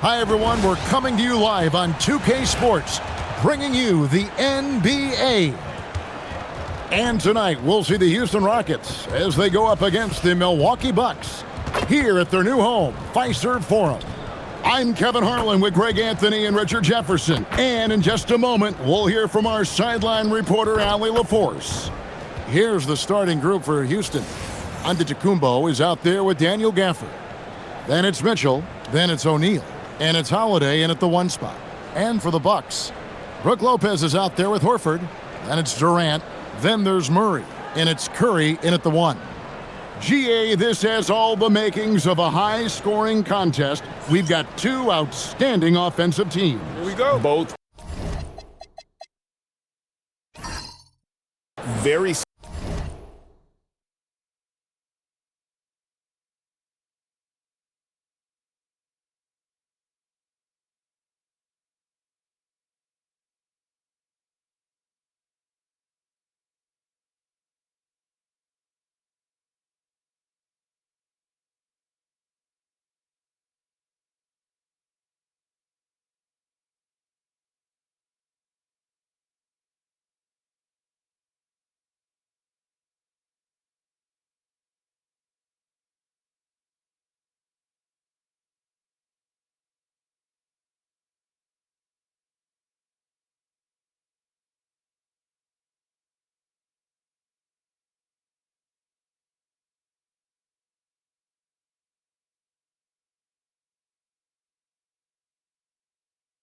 Hi, everyone. We're coming to you live on 2K Sports, bringing you the NBA. And tonight, we'll see the Houston Rockets as they go up against the Milwaukee Bucks here at their new home, Fiserv Forum. I'm Kevin Harlan with Greg Anthony and Richard Jefferson. And in just a moment, we'll hear from our sideline reporter, Allie LaForce. Here's the starting group for Houston. Antetokounmpo is out there with Daniel Gafford. Then it's Mitchell. Then it's O'Neal. And it's Holiday in at the 1 spot. And for the Bucks, Brook Lopez is out there with Horford. Then it's Durant. Then there's Murray. And it's Curry in at the 1. GA, this has all the makings of a high-scoring contest. We've got two outstanding offensive teams. Here we go. Both very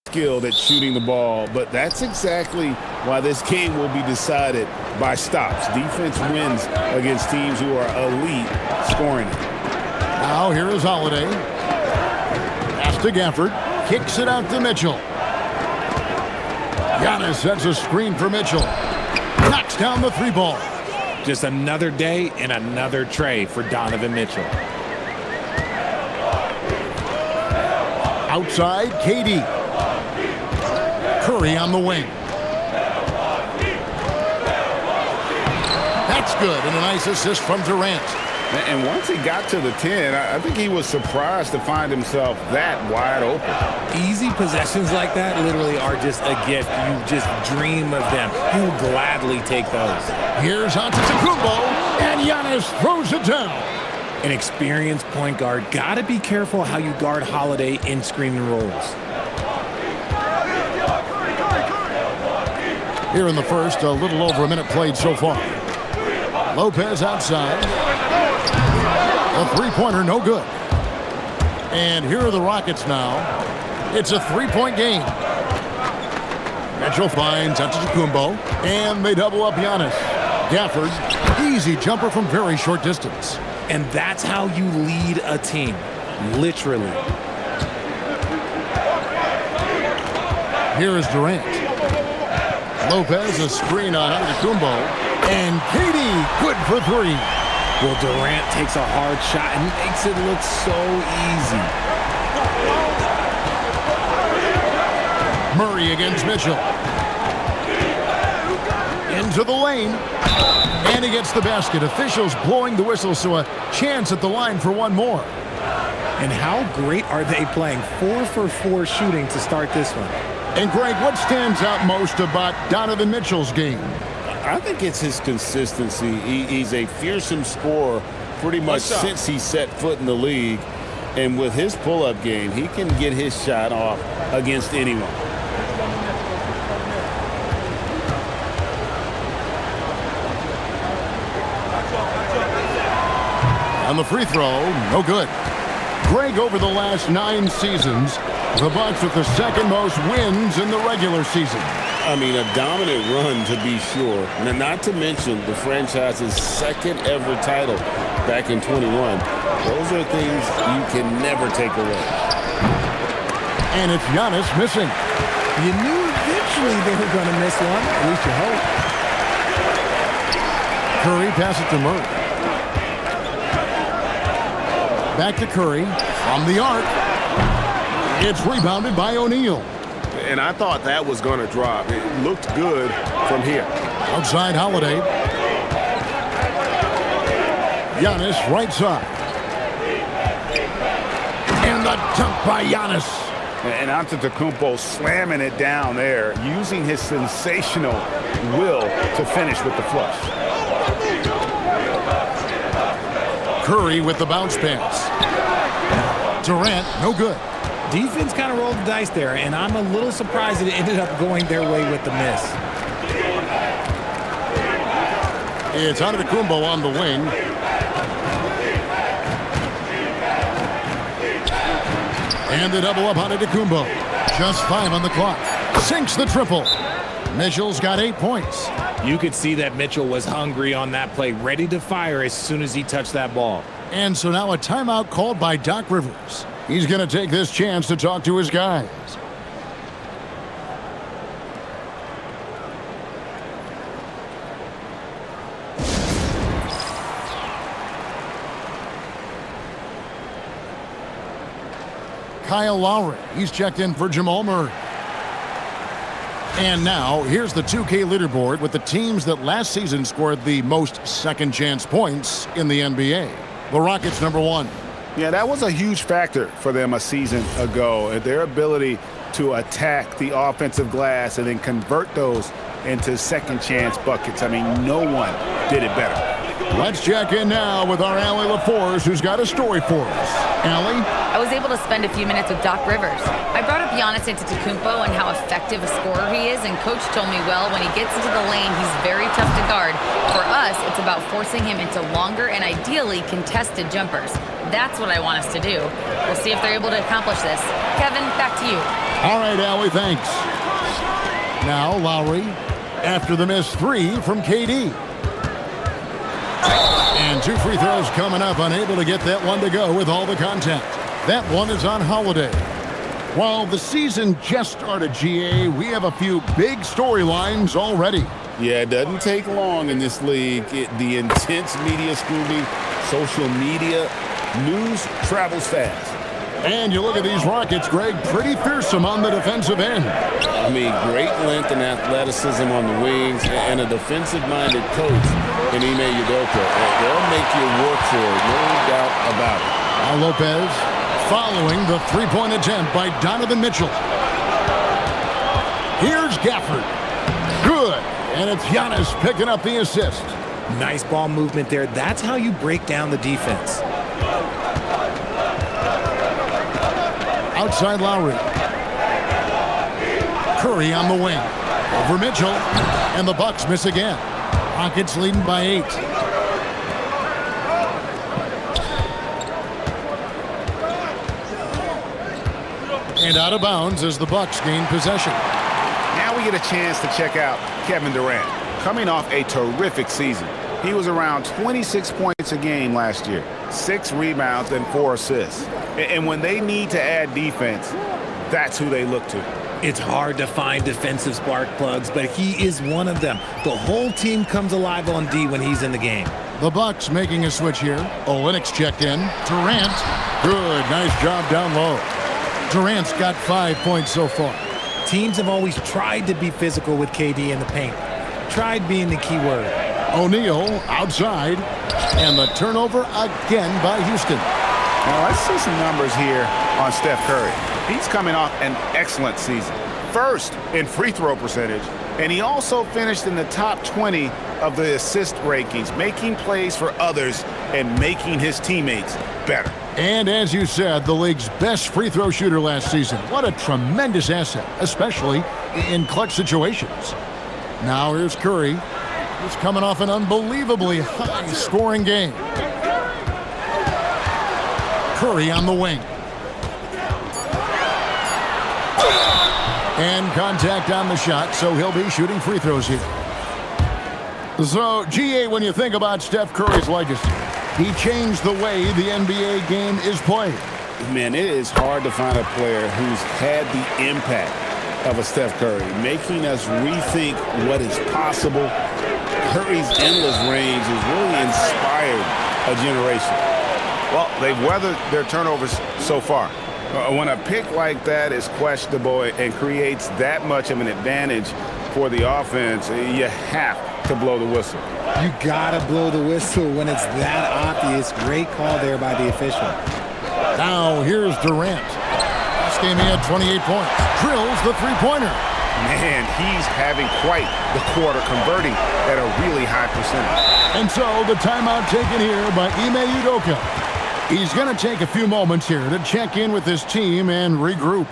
skilled at shooting the ball, but that's exactly why this game will be decided by stops. Defense wins against teams who are elite scoring it. Now here is Holiday. Pass to Gafford. Kicks it out to Mitchell. Giannis sets a screen for Mitchell. Knocks down the 3 ball. Just another day and another tray for Donovan Mitchell. Outside, KD. Curry on the wing. That's good, and a nice assist from Durant. And once he got to the 10, I think he was surprised to find himself that wide open. Easy possessions like that literally are just a gift. You just dream of them. You will gladly take those. Here's Antetokounmpo, and Giannis throws it down. An experienced point guard. Got to be careful how you guard Holiday in screen rolls. Here in the first, a little over a minute played so far. Lopez outside. A three-pointer, no good. And here are the Rockets now. It's a 3-point game. Mitchell finds Antetokounmpo, and they double up Giannis. Gafford, easy jumper from very short distance. And that's how you lead a team, literally. Here is Durant. Lopez, a screen on Antetokounmpo, and KD, good for 3. Well, Durant takes a hard shot and makes it look so easy. Murray against Mitchell. Into the lane. And he gets the basket. Officials blowing the whistle, so a chance at the line for one more. And how great are they playing? 4 for 4 shooting to start this one. And Greg, what stands out most about Donovan Mitchell's game? I think it's his consistency. He's a fearsome scorer pretty much since he set foot in the league. And with his pull-up game, he can get his shot off against anyone. On the free throw, no good. Greg, over the last 9 seasons, the Bucks with the second most wins in the regular season. I mean, a dominant run to be sure. Now, not to mention the franchise's second ever title back in 21. Those are things you can never take away. And it's Giannis missing. You knew eventually they were going to miss one, at least you hope. Curry passes to Murray. Back to Curry from the arc. It's rebounded by O'Neal. And I thought that was going to drop. It looked good from here. Outside Holiday. Giannis right side. And the dunk by Giannis. And Antetokounmpo slamming it down there, using his sensational will to finish with the flush. Curry with the bounce pass. Durant, no good. Defense kind of rolled the dice there, and I'm a little surprised that it ended up going their way with the miss. It's Antetokounmpo on the wing. And the double up on Antetokounmpo. Just 5 on the clock. Sinks the triple. Mitchell's got 8 points. You could see that Mitchell was hungry on that play, ready to fire as soon as he touched that ball. And so now a timeout called by Doc Rivers. He's going to take this chance to talk to his guys. Kyle Lowry, he's checked in for Jamal Murray. And now, here's the 2K leaderboard with the teams that last season scored the most second-chance points in the NBA. The Rockets, number 1. Yeah, that was a huge factor for them a season ago. Their ability to attack the offensive glass and then convert those into second-chance buckets. I mean, no one did it better. Let's check in now with our Allie LaForce, who's got a story for us. Allie? I was able to spend a few minutes with Doc Rivers. I brought up Giannis Antetokounmpo and how effective a scorer he is, and Coach told me, well, when he gets into the lane, he's very tough to guard. For us, it's about forcing him into longer and ideally contested jumpers. That's what I want us to do. We'll see if they're able to accomplish this. Kevin, back to you. All right, Allie, thanks. Now, Lowry, after the missed 3 from KD. And 2 free throws coming up, unable to get that one to go with all the contact. That one is on Holiday. While the season just started, GA, we have a few big storylines already. Yeah, it doesn't take long in this league. The intense media scrutiny, social media, news travels fast. And you look at these Rockets, Greg, pretty fearsome on the defensive end. I mean, great length and athleticism on the wings and a defensive-minded coach in Ime Udoka. They'll make you work for it, no doubt about it. Now Lopez following the three-point attempt by Donovan Mitchell. Here's Gafford. Good. And it's Giannis picking up the assist. Nice ball movement there. That's how you break down the defense. Outside Lowry. Curry on the wing. Over Mitchell. And the Bucks miss again. Rockets leading by 8. And out of bounds as the Bucks gain possession. Now we get a chance to check out Kevin Durant, coming off a terrific season. He was around 26 points a game last year, 6 rebounds and 4 assists. And when they need to add defense, that's who they look to. It's hard to find defensive spark plugs, but he is one of them. The whole team comes alive on D when he's in the game. The Bucks making a switch here. Olynyk's checked in. Durant. Good. Nice job down low. Durant's got 5 points so far. Teams have always tried to be physical with KD in the paint. Tried being the key word. O'Neal outside. And the turnover again by Houston. Now let's see some numbers here on Steph Curry. He's coming off an excellent season. First in free throw percentage, and he also finished in the top 20 of the assist rankings, making plays for others and making his teammates better. And as you said, the league's best free throw shooter last season. What a tremendous asset, especially in clutch situations. Now here's Curry. He's coming off an unbelievably high-scoring game. Curry on the wing. And contact on the shot, so he'll be shooting free throws here. So, GA, when you think about Steph Curry's legacy, he changed the way the NBA game is played. Man, it is hard to find a player who's had the impact of a Steph Curry, making us rethink what is possible. Curry's endless range has really inspired a generation. Well, they've weathered their turnovers so far. When a pick like that is questionable and creates that much of an advantage for the offense, you have to blow the whistle. You gotta blow the whistle when it's that obvious. Great call there by the official. Now here's Durant. Last game he had 28 points. Drills the three-pointer. Man, he's having quite the quarter, converting at a really high percentage. And so the timeout taken here by Ime Udoka. He's going to take a few moments here to check in with his team and regroup.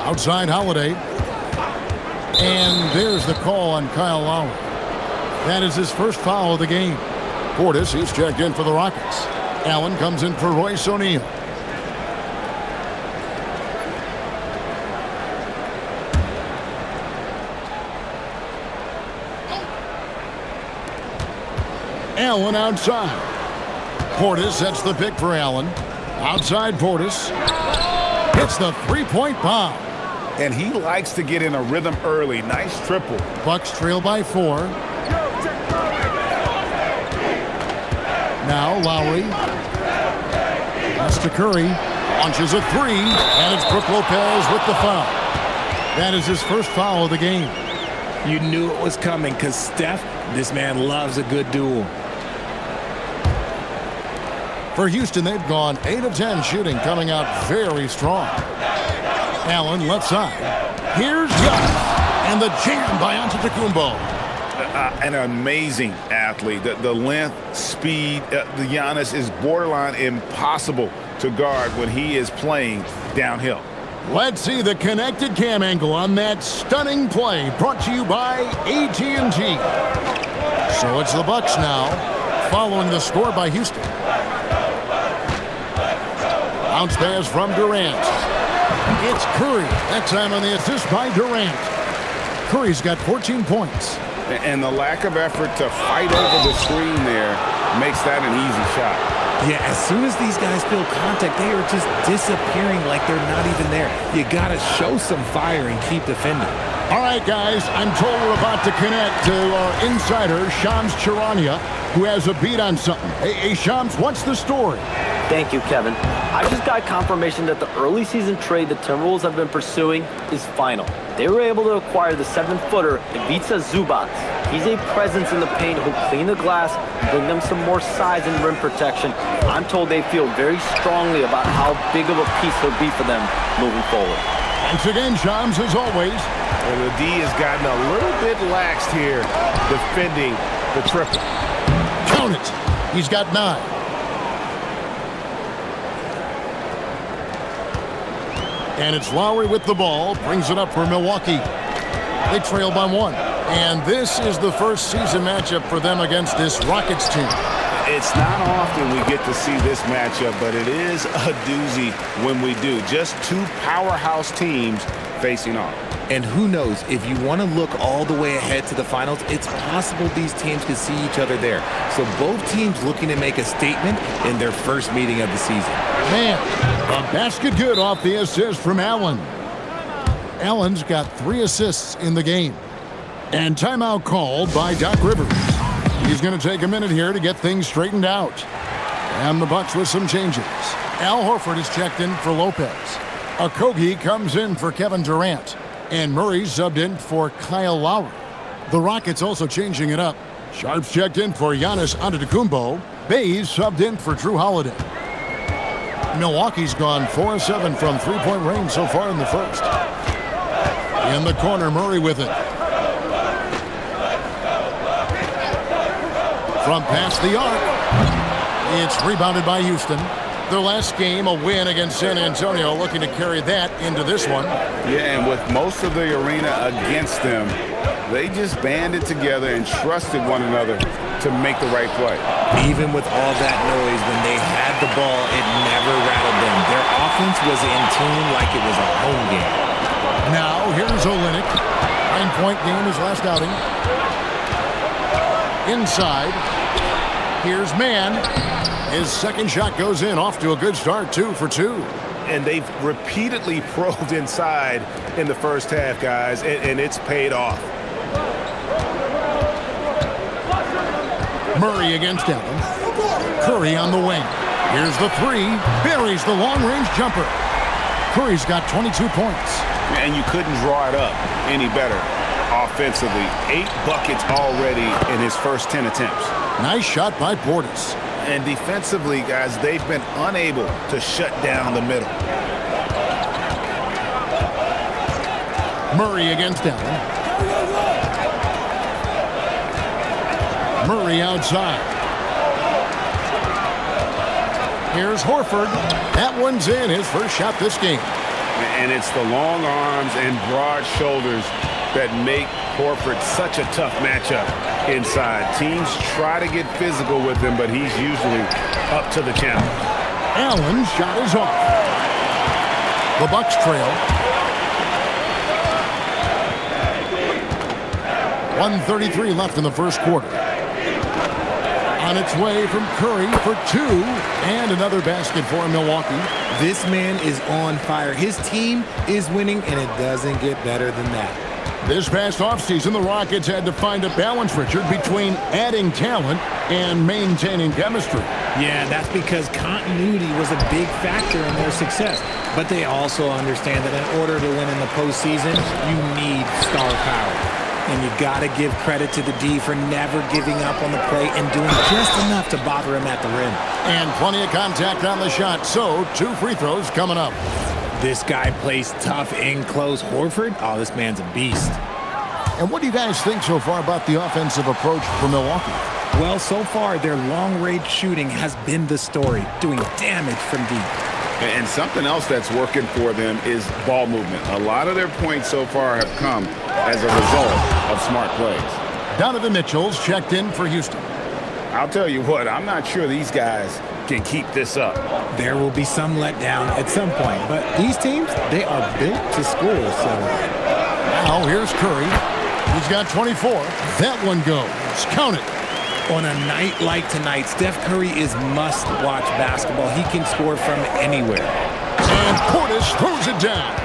Outside Holiday. And there's the call on Kyle Lowry. That is his first foul of the game. Portis is checked in for the Rockets. Allen comes in for Royce O'Neal. Allen outside. Portis sets the pick for Allen. Outside Portis. Hits the three-point bomb. And he likes to get in a rhythm early. Nice triple. Bucks trail by 4. Now Lowry. Pass to Curry. Launches a 3. And it's Brook Lopez with the foul. That is his first foul of the game. You knew it was coming because Steph, this man loves a good duel. For Houston, they've gone 8 of 10 shooting, coming out very strong. Allen left side. Here's Giannis. And the jam by Antetokounmpo. An amazing athlete. The length, speed, the Giannis is borderline impossible to guard when he is playing downhill. Let's see the connected cam angle on that stunning play, brought to you by AT&T. So it's the Bucks now, following the score by Houston. Bounce pass from Durant. It's Curry. That time on the assist by Durant. Curry's got 14 points. And the lack of effort to fight over the screen there makes that an easy shot. Yeah, as soon as these guys feel contact, they are just disappearing like they're not even there. You got to show some fire and keep defending. All right, guys, I'm told we're about to connect to our insider, Shams Charania, who has a beat on something. Hey, Shams, what's the story? Thank you, Kevin. I just got confirmation that the early season trade the Timberwolves have been pursuing is final. They were able to acquire the 7-footer Ivica Zubac. He's a presence in the paint who'll clean the glass, bring them some more size and rim protection. I'm told they feel very strongly about how big of a piece he'll be for them moving forward. Thanks again, Shams, as always. And the D has gotten a little bit laxed here defending the triple. Count it. He's got 9. And it's Lowry with the ball, brings it up for Milwaukee. They trail by 1. And this is the first season matchup for them against this Rockets team. It's not often we get to see this matchup, but it is a doozy when we do. Just two powerhouse teams facing off. And who knows, if you want to look all the way ahead to the finals, it's possible these teams could see each other there. So both teams looking to make a statement in their first meeting of the season. Man, a basket good off the assist from Allen. Allen's got 3 assists in the game. And timeout called by Doc Rivers. He's going to take a minute here to get things straightened out. And the Bucks with some changes. Al Horford is checked in for Lopez. Okogie comes in for Kevin Durant. And Murray subbed in for Kyle Lowry. The Rockets also changing it up. Sharps checked in for Giannis Antetokounmpo. Bays subbed in for Drew Holiday. Milwaukee's gone 4 of 7 from three-point range so far in the first. In the corner, Murray with it. From past the arc. It's rebounded by Houston. Their last game, a win against San Antonio, looking to carry that into this one. Yeah, and with most of the arena against them, they just banded together and trusted one another to make the right play. Even with all that noise, when they had the ball, it never rattled them. Their offense was in tune like it was a home game. Now, here's Olynyk. 9-point game his last outing. Inside. Here's Mann. His second shot goes in, off to a good start, 2 for 2. And they've repeatedly probed inside in the first half, guys, and it's paid off. Murray against Allen. Curry on the wing. Here's the three. Buries the long-range jumper. Curry's got 22 points. And you couldn't draw it up any better offensively. 8 buckets already in his first 10 attempts. Nice shot by Portis. And defensively, guys, they've been unable to shut down the middle. Murray against Allen. Murray outside. Here's Horford. That one's in, his first shot this game. And it's the long arms and broad shoulders that make Horford such a tough matchup inside. Teams try to get physical with him, but he's usually up to the challenge. Allen's shot is off. The Bucks trail. 1:33 left in the first quarter. On its way from Curry for 2, and another basket for Milwaukee. This man is on fire. His team is winning, and it doesn't get better than that. This past offseason, the Rockets had to find a balance, Richard, between adding talent and maintaining chemistry. Yeah, that's because continuity was a big factor in their success. But they also understand that in order to win in the postseason, you need star power. And you got to give credit to the D for never giving up on the play and doing just enough to bother him at the rim. And plenty of contact on the shot, so 2 free throws coming up. This guy plays tough in close. Horford, oh, this man's a beast. And what do you guys think so far about the offensive approach for Milwaukee? Well, so far, their long-range shooting has been the story, doing damage from deep. And something else that's working for them is ball movement. A lot of their points so far have come as a result of smart plays. Donovan Mitchell's checked in for Houston. I'll tell you what, I'm not sure these guys can keep this up. There will be some letdown at some point, but these teams, they are built to score, so. Now here's Curry. He's got 24. That one goes. Count it. On a night like tonight, Steph Curry is must-watch basketball. He can score from anywhere. And Portis throws it down.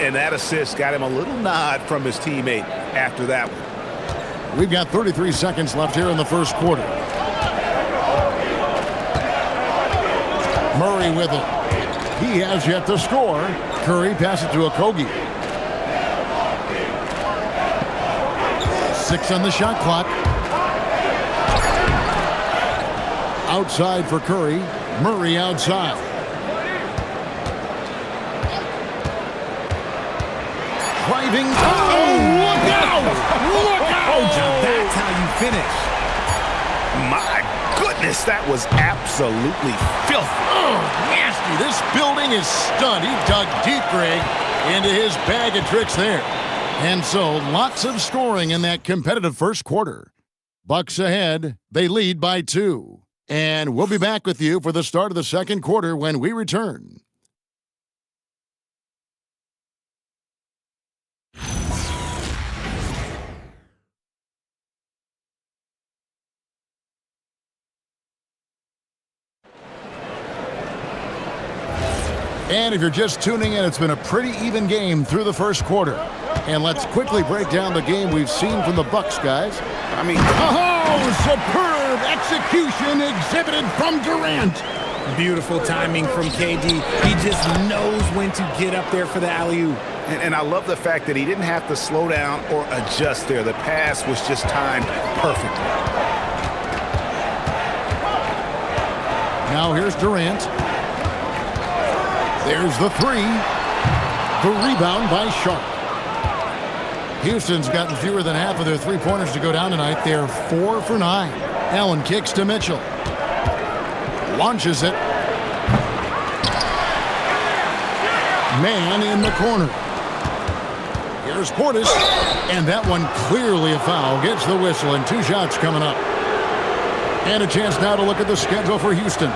And that assist got him a little nod from his teammate after that one. We've got 33 seconds left here in the first quarter. Murray with it. He has yet to score. Curry passes it to Okogie. 6 on the shot clock. Outside for Curry. Murray outside. Driving. Oh, look out! Look out! That's how you finish. My goodness, that was absolutely filthy. Oh, nasty. This building is stunned. He dug deep, Greg, into his bag of tricks there. And so, lots of scoring in that competitive first quarter. Bucks ahead. They lead by 2. And we'll be back with you for the start of the second quarter when we return. And if you're just tuning in, it's been a pretty even game through the first quarter. And let's quickly break down the game we've seen from the Bucks, guys. I mean, oh, superb execution exhibited from Durant. Beautiful timing from KD. He just knows when to get up there for the alley-oop. And I love the fact that he didn't have to slow down or adjust there. The pass was just timed perfectly. Now here's Durant. There's the three. The rebound by Sharp. Houston's gotten fewer than half of their three-pointers to go down tonight. They're 4 for 9. Allen kicks to Mitchell. Launches it. Man in the corner. Here's Portis. And that one clearly a foul. Gets the whistle and 2 shots coming up. And a chance now to look at the schedule for Houston.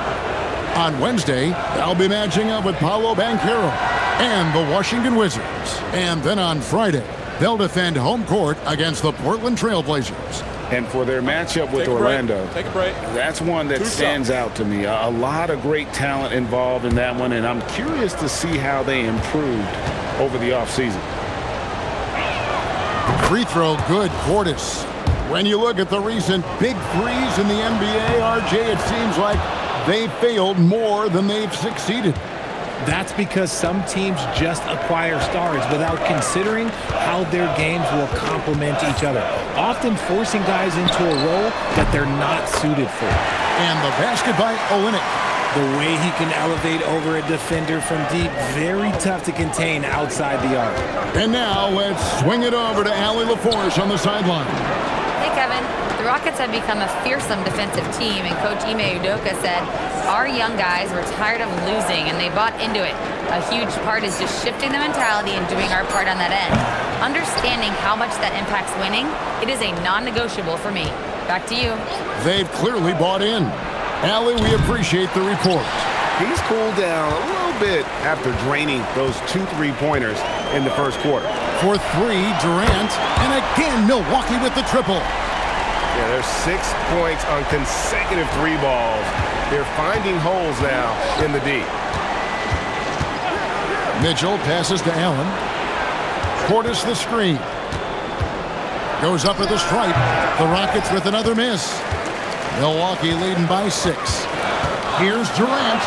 On Wednesday, they'll be matching up with Paolo Banchero and the Washington Wizards. And then on Friday, they'll defend home court against the Portland Trailblazers. And for their matchup with Orlando, that's one that stands out to me. A lot of great talent involved in that one, and I'm curious to see how they improved over the offseason. Free throw good, Portis. When you look at the recent big threes in the NBA, RJ, it seems like they failed more than they've succeeded. That's because some teams just acquire stars without considering how their games will complement each other, often forcing guys into a role that they're not suited for. And the basket by Olynyk. The way he can elevate over a defender from deep, very tough to contain outside the arc. And now let's swing it over to Allie LaForce on the sideline. Hey, Kevin. The Rockets have become a fearsome defensive team, and Coach Ime Udoka said, our young guys were tired of losing, and they bought into it. A huge part is just shifting the mentality and doing our part on that end. Understanding how much that impacts winning, it is a non-negotiable for me. Back to you. They've clearly bought in. Allie, we appreciate the report. He's cooled down a little bit after draining those 2 3-pointers in the first quarter. For 3, Durant, and again Milwaukee with the triple. Yeah, there's 6 points on consecutive 3 balls. They're finding holes now in the D. Mitchell passes to Allen. Portis the screen. Goes up at the stripe. The Rockets with another miss. Milwaukee leading by 6. Here's Durant.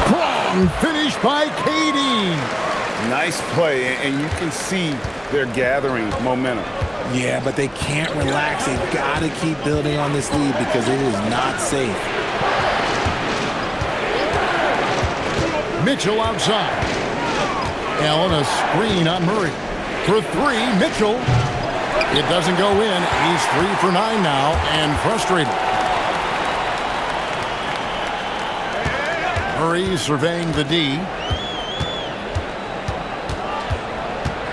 Strong finish by KD. Nice play, and you can see they're gathering momentum. Yeah, but they can't relax. They've got to keep building on this lead because it is not safe. Mitchell outside. Allen a screen on Murray. For 3, Mitchell. It doesn't go in. He's 3 for 9 now and frustrated. Murray surveying the D.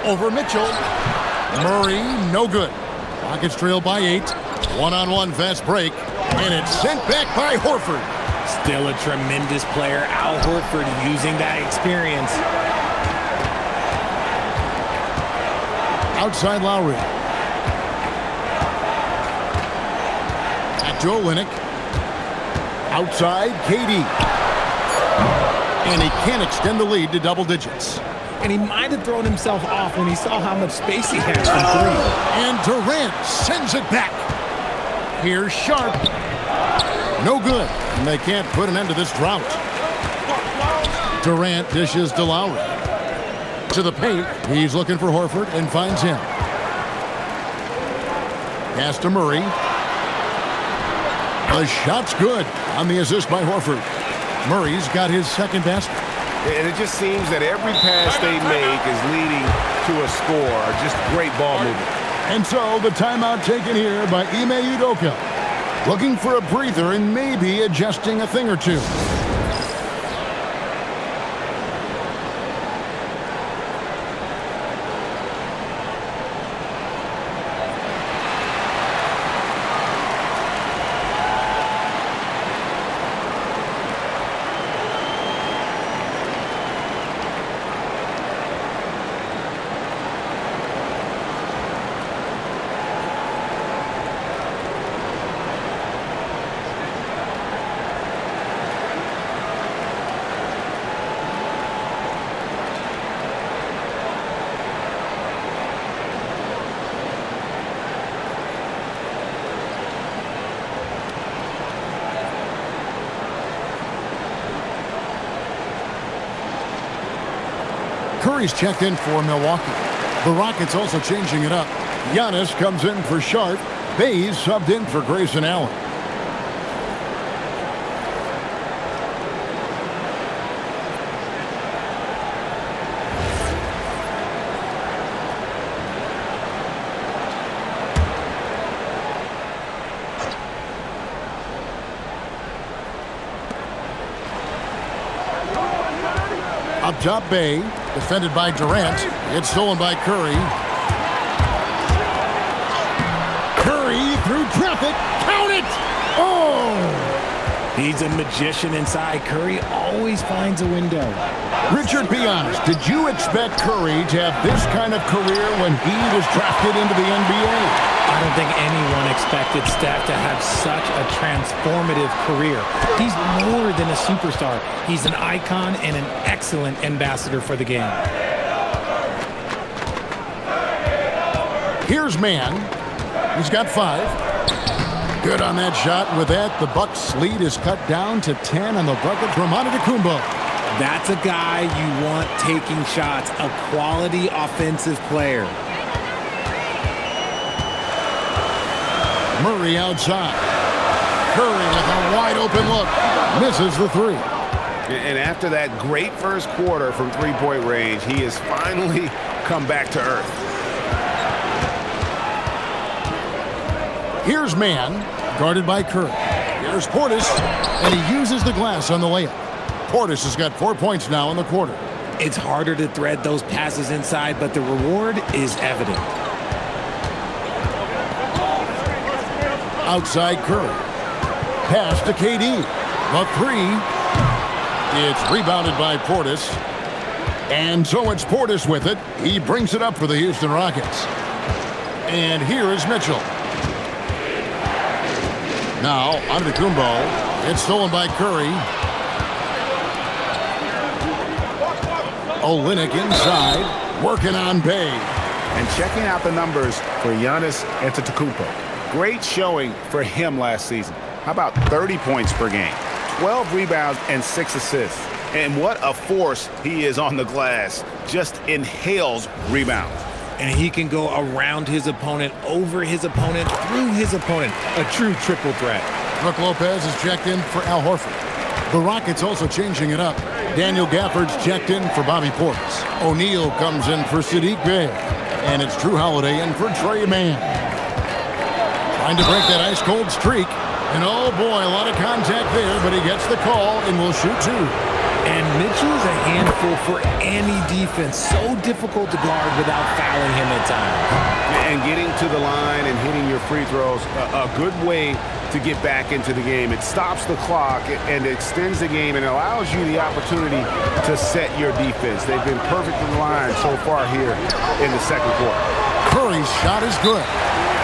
Over Mitchell. Murray, no good. Rockets trail by 8. One-on-one fast break. And it's sent back by Horford. Still a tremendous player. Al Horford using that experience. Outside Lowry. Back to Olynyk. Outside KD. And he can't extend the lead to double digits. And he might have thrown himself off when he saw how much space he had from 3. And Durant sends it back. Here's Sharp. No good. And they can't put an end to this drought. Durant dishes to Lowry. To the paint. He's looking for Horford and finds him. Pass to Murray. The shot's good on the assist by Horford. Murray's got his second basket. And it just seems that every pass they make is leading to a score. Just great ball movement. And so the timeout taken here by Ime Udoka. Looking for a breather and maybe adjusting a thing or two. Curry's checked in for Milwaukee. The Rockets also changing it up. Giannis comes in for Sharp. Bays subbed in for Grayson Allen. Up top, Bay, defended by Durant. It's stolen by Curry. Curry through traffic. Count it! Oh! He's a magician inside. Curry always finds a window. Richard, be honest. Did you expect Curry to have this kind of career when he was drafted into the NBA? I don't think anyone expected Steph to have such a transformative career. He's more than a superstar. He's an icon and an excellent ambassador for the game. Here's Mann. He's got 5. Good on that shot. With that, the Bucks' lead is cut down to 10 on the bucket from Antetokounmpo. That's a guy you want taking shots, a quality offensive player. Murray outside. Curry with a wide-open look. Misses the 3. And after that great first quarter from three-point range, he has finally come back to earth. Here's Mann, guarded by Curry. Here's Portis, and he uses the glass on the layup. Portis has got 4 points now in the quarter. It's harder to thread those passes inside, but the reward is evident. Outside Curry. Pass to KD. The 3. It's rebounded by Portis. And so it's Portis with it. He brings it up for the Houston Rockets. And here is Mitchell. Now, Antetokounmpo. It's stolen by Curry. Olynyk inside. Working on Bay. And checking out the numbers for Giannis Antetokounmpo. Great showing for him last season. How about 30 points per game, 12 rebounds, and 6 assists. And what a force he is on the glass. Just inhales rebounds. And he can go around his opponent, over his opponent, through his opponent. A true triple threat. Brook Lopez is checked in for Al Horford. The Rockets also changing it up. Daniel Gafford's checked in for Bobby Portis. O'Neal comes in for Sadiq Bey. And it's Drew Holiday in for Trey Mann. Trying to break that ice-cold streak. And oh boy, a lot of contact there, but he gets the call and will shoot 2. And Mitchell is a handful for any defense. So difficult to guard without fouling him at times. And getting to the line and hitting your free throws, a good way to get back into the game. It stops the clock and extends the game and allows you the opportunity to set your defense. They've been perfect in the line so far here in the second quarter. Curry's shot is good.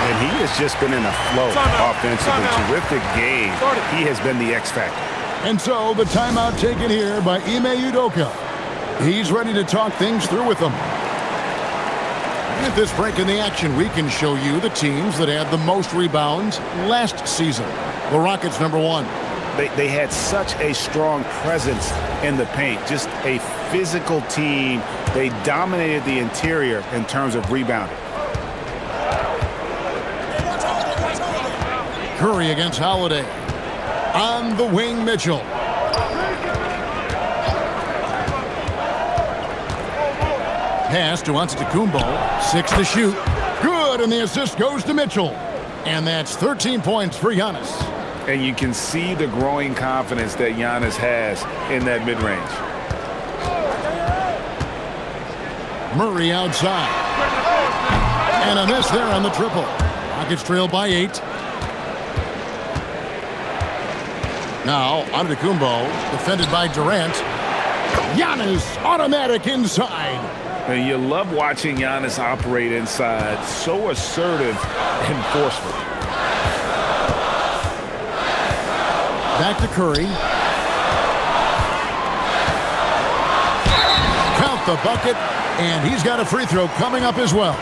And he has just been in a flow offensively. Terrific game. He has been the X factor. And so the timeout taken here by Ime Udoka. He's ready to talk things through with them. At this break in the action, we can show you the teams that had the most rebounds last season. The Rockets, number 1. They had such a strong presence in the paint. Just a physical team. They dominated the interior in terms of rebounding. Curry against Holiday. On the wing, Mitchell. Pass to Antetokounmpo. 6 to shoot. Good, and the assist goes to Mitchell. And that's 13 points for Giannis. And you can see the growing confidence that Giannis has in that mid-range. Murray outside. And a miss there on the triple. Rockets trail by 8. Now, Antetokounmpo, defended by Durant. Giannis, automatic inside. And you love watching Giannis operate inside. So assertive and forceful. Back to Curry. Count the bucket, and he's got a free throw coming up as well.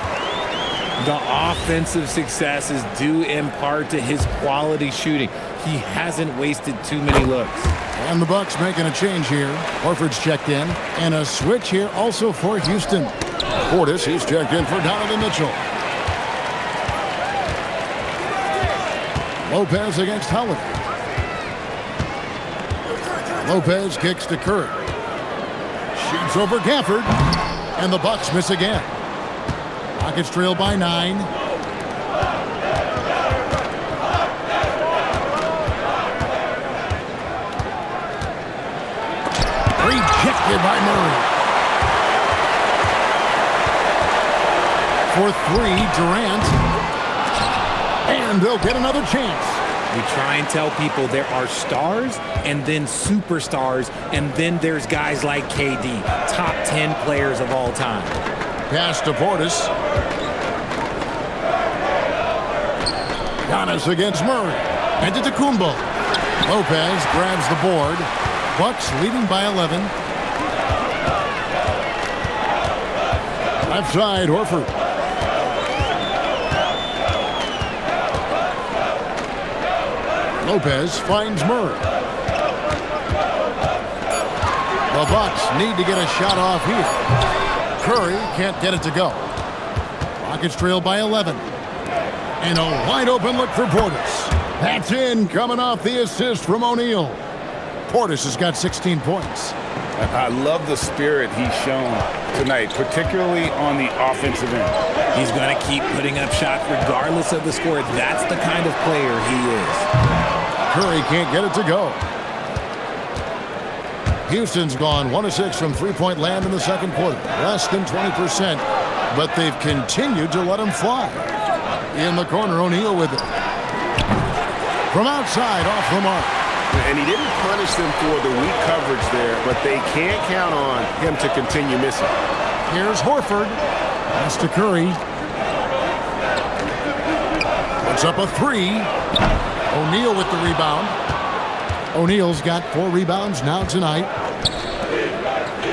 The offensive success is due in part to his quality shooting. He hasn't wasted too many looks. And the Bucks making a change here. Horford's checked in. And a switch here also for Houston. Portis, he's checked in for Donovan Mitchell. Lopez against Holiday. Lopez kicks to Curry. Shoots over Gafford. And the Bucks miss again. Rockets trail by 9. Rejected by Murray. For 3, Durant. And they'll get another chance. We try and tell people there are stars and then superstars, and then there's guys like KD, top 10 players of all time. Pass to Portis. Giannis against Murray. And to Tacumbo. Lopez grabs the board. Bucks leading by 11. Left side, Horford. Lopez finds Murray. The Bucks need to get a shot off here. Curry can't get it to go. Rockets trail by 11. And a wide open look for Portis. That's in, coming off the assist from O'Neal. Portis has got 16 points. I love the spirit he's shown tonight, particularly on the offensive end. He's going to keep putting up shots regardless of the score. That's the kind of player he is. Curry can't get it to go. Houston's gone 1 of 6 from three-point land in the second quarter. Less than 20%, but they've continued to let him fly. In the corner, O'Neal with it. From outside, off the mark. And he didn't punish them for the weak coverage there, but they can't count on him to continue missing. Here's Horford. Pass to Curry. Puts up a 3. O'Neal with the rebound. O'Neal's got 4 rebounds now tonight.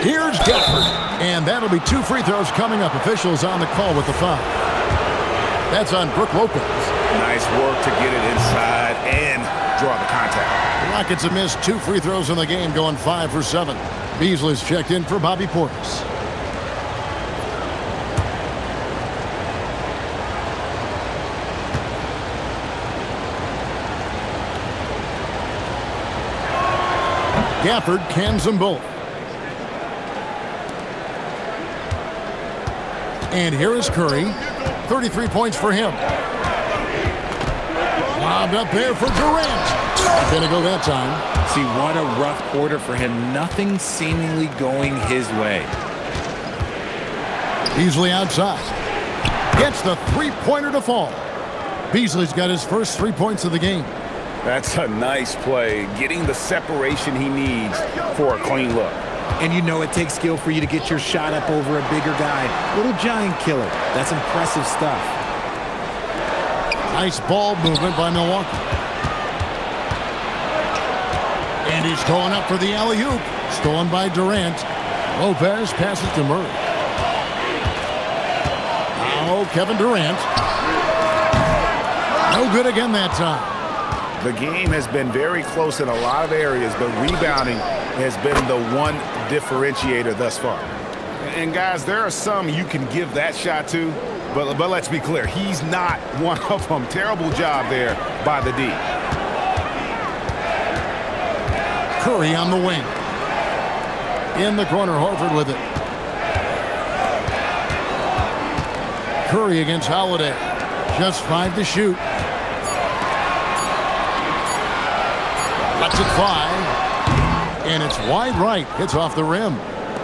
Here's Gafford. And that'll be 2 free throws coming up. Officials on the call with the foul. That's on Brook Lopez. Nice work to get it inside and draw the contact. The Rockets have missed 2 free throws in the game, going 5 for 7. Beasley's checked in for Bobby Portis. Gafford cans them both. And here is Curry. 33 points for him. Lobbed up there for Durant. Not going to go that time. See, what a rough quarter for him. Nothing seemingly going his way. Beasley outside. Gets the three-pointer to fall. Beasley's got his first 3 points of the game. That's a nice play, getting the separation he needs for a clean look. And you know it takes skill for you to get your shot up over a bigger guy. Little giant killer. That's impressive stuff. Nice ball movement by Milwaukee. And he's going up for the alley-oop. Stolen by Durant. Lopez passes to Murray. Now Kevin Durant. No good again that time. The game has been very close in a lot of areas, but rebounding has been the one differentiator thus far. And guys, there are some you can give that shot to, but let's be clear, he's not one of them. Terrible job there by the D. Curry on the wing. In the corner, Horford with it. Curry against Holiday. Just 5 to shoot. That's at 5. And it's wide right. Hits off the rim.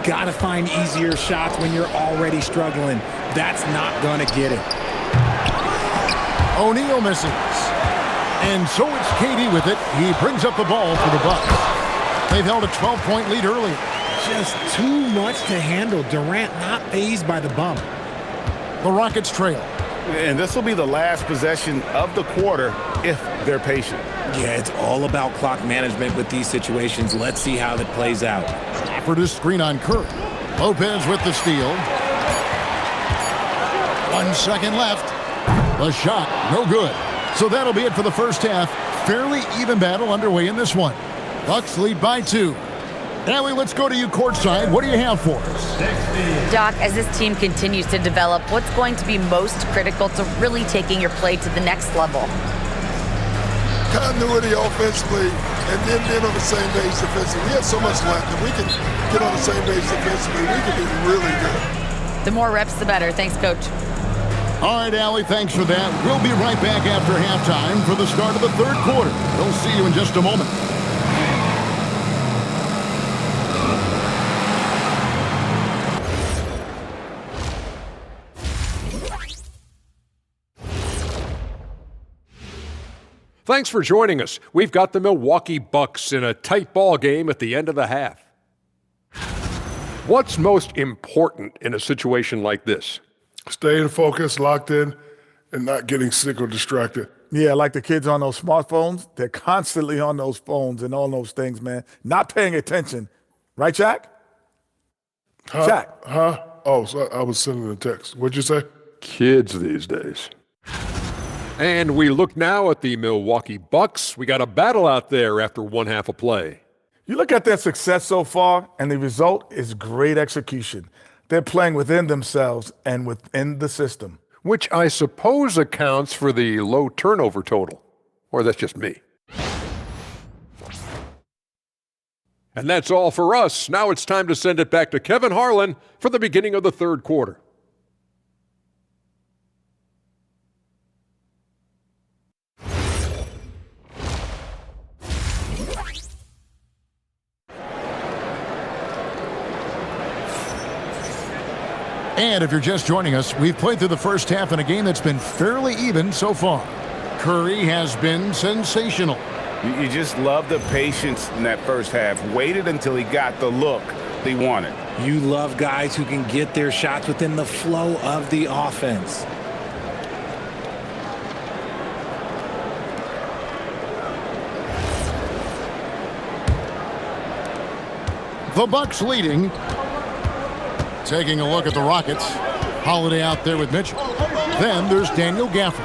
Gotta find easier shots when you're already struggling. That's not gonna get it. O'Neal misses. And so it's KD with it. He brings up the ball for the Bucks. They've held a 12-point lead early. Just too much to handle. Durant not fazed by the bump. The Rockets trail. And this will be the last possession of the quarter if they're patient. Yeah, it's all about clock management with these situations. Let's see how that plays out. For the screen on Curry. Lopez with the steal. 1 second left. The shot, no good. So that'll be it for the first half. Fairly even battle underway in this one. Bucks lead by 2. Allie, let's go to you courtside. What do you have for us? Doc, as this team continues to develop, what's going to be most critical to really taking your play to the next level? Continuity offensively, and then being on the same page defensively. We have so much left. If we can get on the same page defensively, we can be really good. The more reps, the better. Thanks, Coach. All right, Allie, thanks for that. We'll be right back after halftime for the start of the third quarter. We'll see you in just a moment. Thanks for joining us. We've got the Milwaukee Bucks in a tight ball game at the end of the half. What's most important in a situation like this? Staying focused, locked in, and not getting sick or distracted. Yeah, like the kids on those smartphones, they're constantly on those phones and all those things, man. Not paying attention. Right, Jack? Jack? Huh? Oh, so I was sending a text. What'd you say? Kids these days. And we look now at the Milwaukee Bucks. We got a battle out there after one half of play. You look at their success so far, and the result is great execution. They're playing within themselves and within the system. Which I suppose accounts for the low turnover total. Or that's just me. And that's all for us. Now it's time to send it back to Kevin Harlan for the beginning of the third quarter. And if you're just joining us, we've played through the first half in a game that's been fairly even so far. Curry has been sensational. You just love the patience in that first half. Waited until he got the look he wanted. You love guys who can get their shots within the flow of the offense. The Bucks leading. Taking a look at the Rockets. Holiday out there with Mitchell. Then there's Daniel Gafford.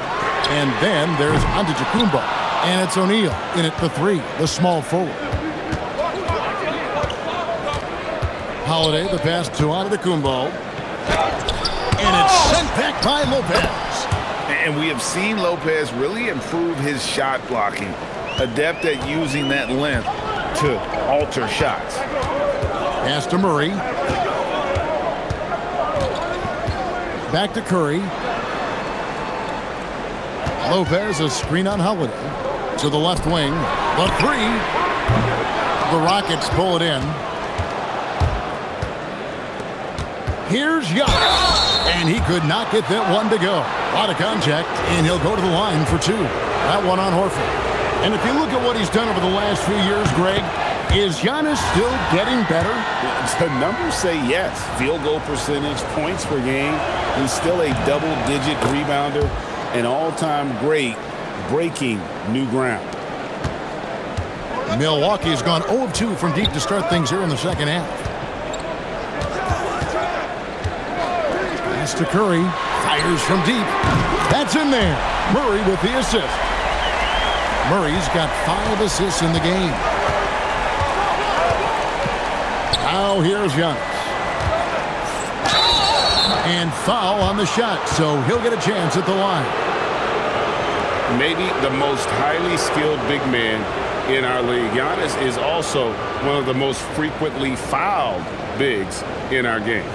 And then there's Antetokounmpo. And it's O'Neal in at the 3, the small forward. Holiday, the pass to Antetokounmpo. And it's sent back by Lopez. And we have seen Lopez really improve his shot blocking. Adept at using that length to alter shots. Pass to Murray. Back to Curry. Lopez, a screen on Holiday. To the left wing. The 3. The Rockets pull it in. Here's Giannis. And he could not get that one to go. A lot of contact, and he'll go to the line for 2. That one on Horford. And if you look at what he's done over the last few years, Greg, is Giannis still getting better? The numbers say yes. Field goal percentage, points per game. He's still a double-digit rebounder, an all-time great, breaking new ground. Milwaukee's gone 0 of 2 from deep to start things here in the second half. Pass to Curry. Fires from deep. That's in there. Murray with the assist. Murray's got 5 assists in the game. Now here's Giannis. And foul on the shot, so he'll get a chance at the line. Maybe the most highly skilled big man in our league. Giannis is also one of the most frequently fouled bigs in our game.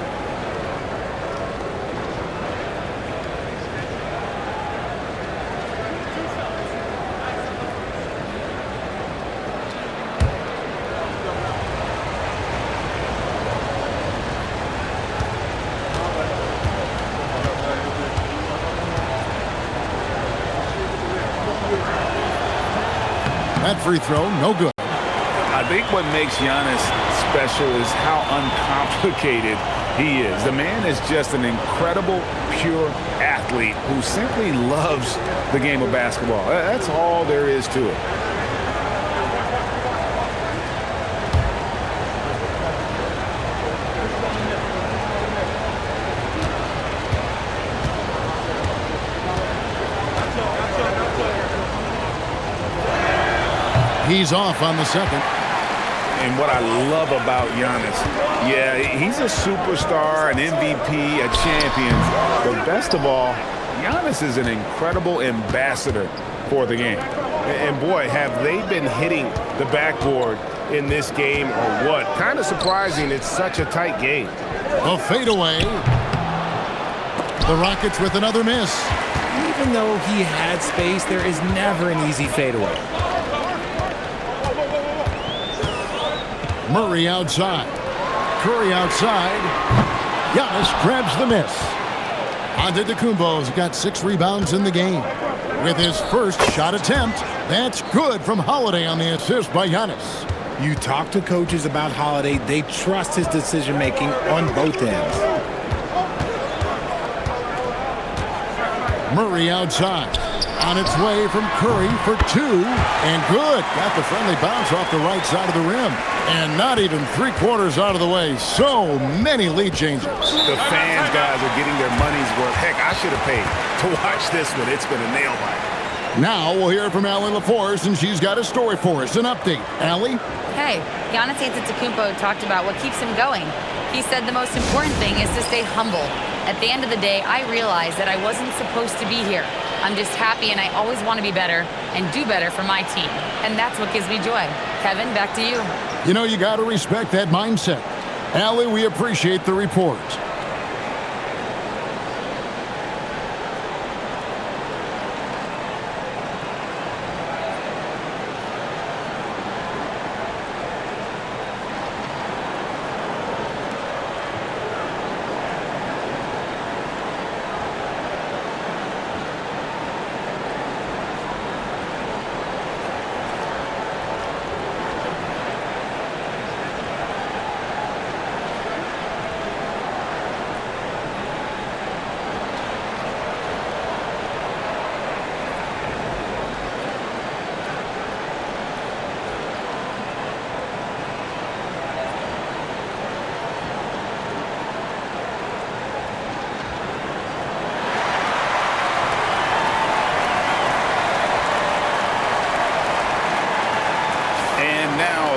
That free throw, no good. I think what makes Giannis special is how uncomplicated he is. The man is just an incredible, pure athlete who simply loves the game of basketball. That's all there is to it. He's off on the second. And what I love about Giannis, yeah, he's a superstar, an MVP, a champion. But best of all, Giannis is an incredible ambassador for the game. And boy, have they been hitting the backboard in this game or what? Kind of surprising it's such a tight game. A fadeaway. The Rockets with another miss. Even though he had space, there is never an easy fadeaway. Murray outside. Curry outside. Giannis grabs the miss. Antetokounmpo's got 6 rebounds in the game. With his first shot attempt, that's good from Holiday on the assist by Giannis. You talk to coaches about Holiday, they trust his decision-making on both ends. Murray outside. On its way from Curry for 2. And good. Got the friendly bounce off the right side of the rim. And not even 3/4 out of the way. So many lead changes. The fans, guys, are getting their money's worth. Heck, I should have paid to watch this one. It's been a nail biter. Now we'll hear from Allie LaForce, and she's got a story for us. An update. Allie? Hey, Giannis Antetokounmpo talked about what keeps him going. He said the most important thing is to stay humble. At the end of the day, I realized that I wasn't supposed to be here. I'm just happy, and I always want to be better and do better for my team. And that's what gives me joy. Kevin, back to you. You know, you got to respect that mindset. Allie, we appreciate the report.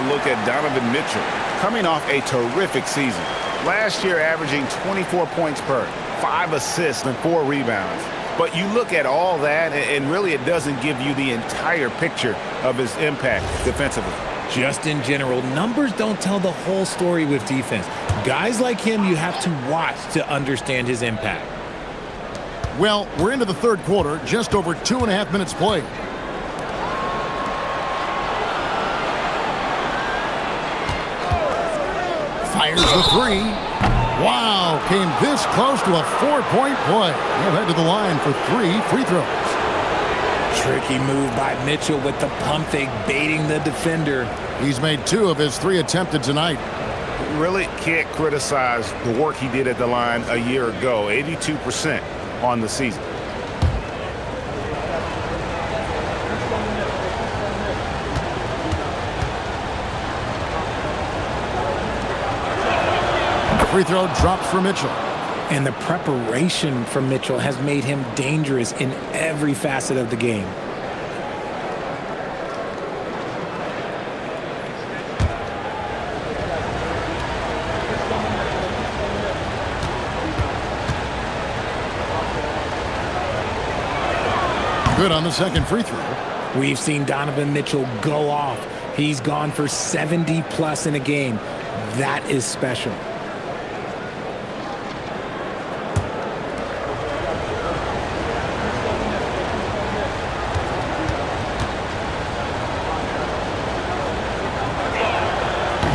Look at Donovan Mitchell coming off a terrific season. Last year averaging 24 points per, 5 assists and 4 rebounds. But you look at all that and really it doesn't give you the entire picture of his impact defensively. Just in general, numbers don't tell the whole story with defense. Guys like him, you have to watch to understand his impact. Well, we're into the third quarter, just over 2.5 minutes played. Fires the 3. Wow, came this close to a 4-point play. He'll head to the line for 3 free throws. Tricky move by Mitchell with the pump fake, baiting the defender. He's made 2 of his 3 attempted tonight. Really can't criticize the work he did at the line a year ago. 82% on the season. Free throw drops for Mitchell. And the preparation from Mitchell has made him dangerous in every facet of the game. Good on the second free throw. We've seen Donovan Mitchell go off. He's gone for 70+ in a game. That is special.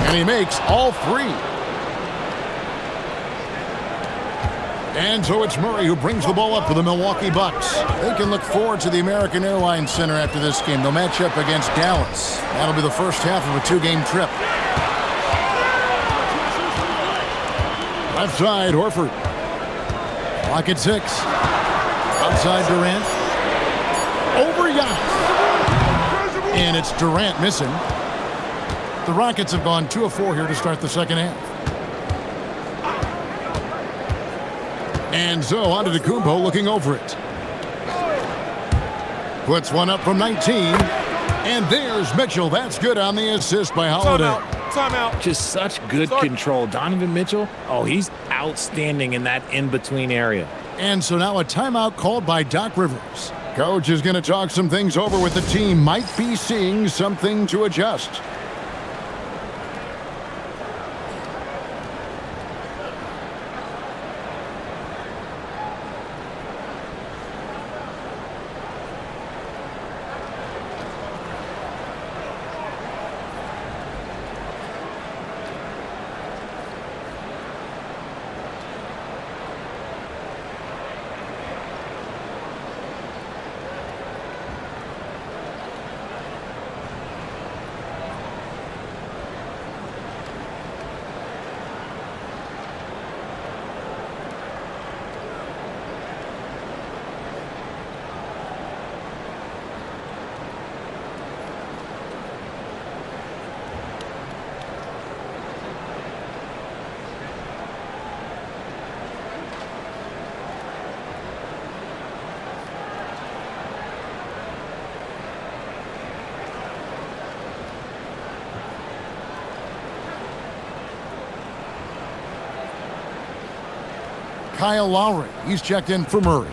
And he makes all 3. And so it's Murray who brings the ball up for the Milwaukee Bucks. They can look forward to the American Airlines Center after this game. They'll match up against Dallas. That'll be the first half of a 2-game trip. Left side, Horford. Clock at 6. Outside Durant. Over Giannis. And it's Durant missing. The Rockets have gone 2 of 4 here to start the second half. And so Antetokounmpo looking over it. Puts one up from 19. And there's Mitchell. That's good on the assist by Holiday. timeout. Just such good control. Donovan Mitchell, oh, he's outstanding in that in-between area. And so now a timeout called by Doc Rivers. Coach is going to talk some things over with the team. Might be seeing something to adjust. Kyle Lowry, he's checked in for Murray.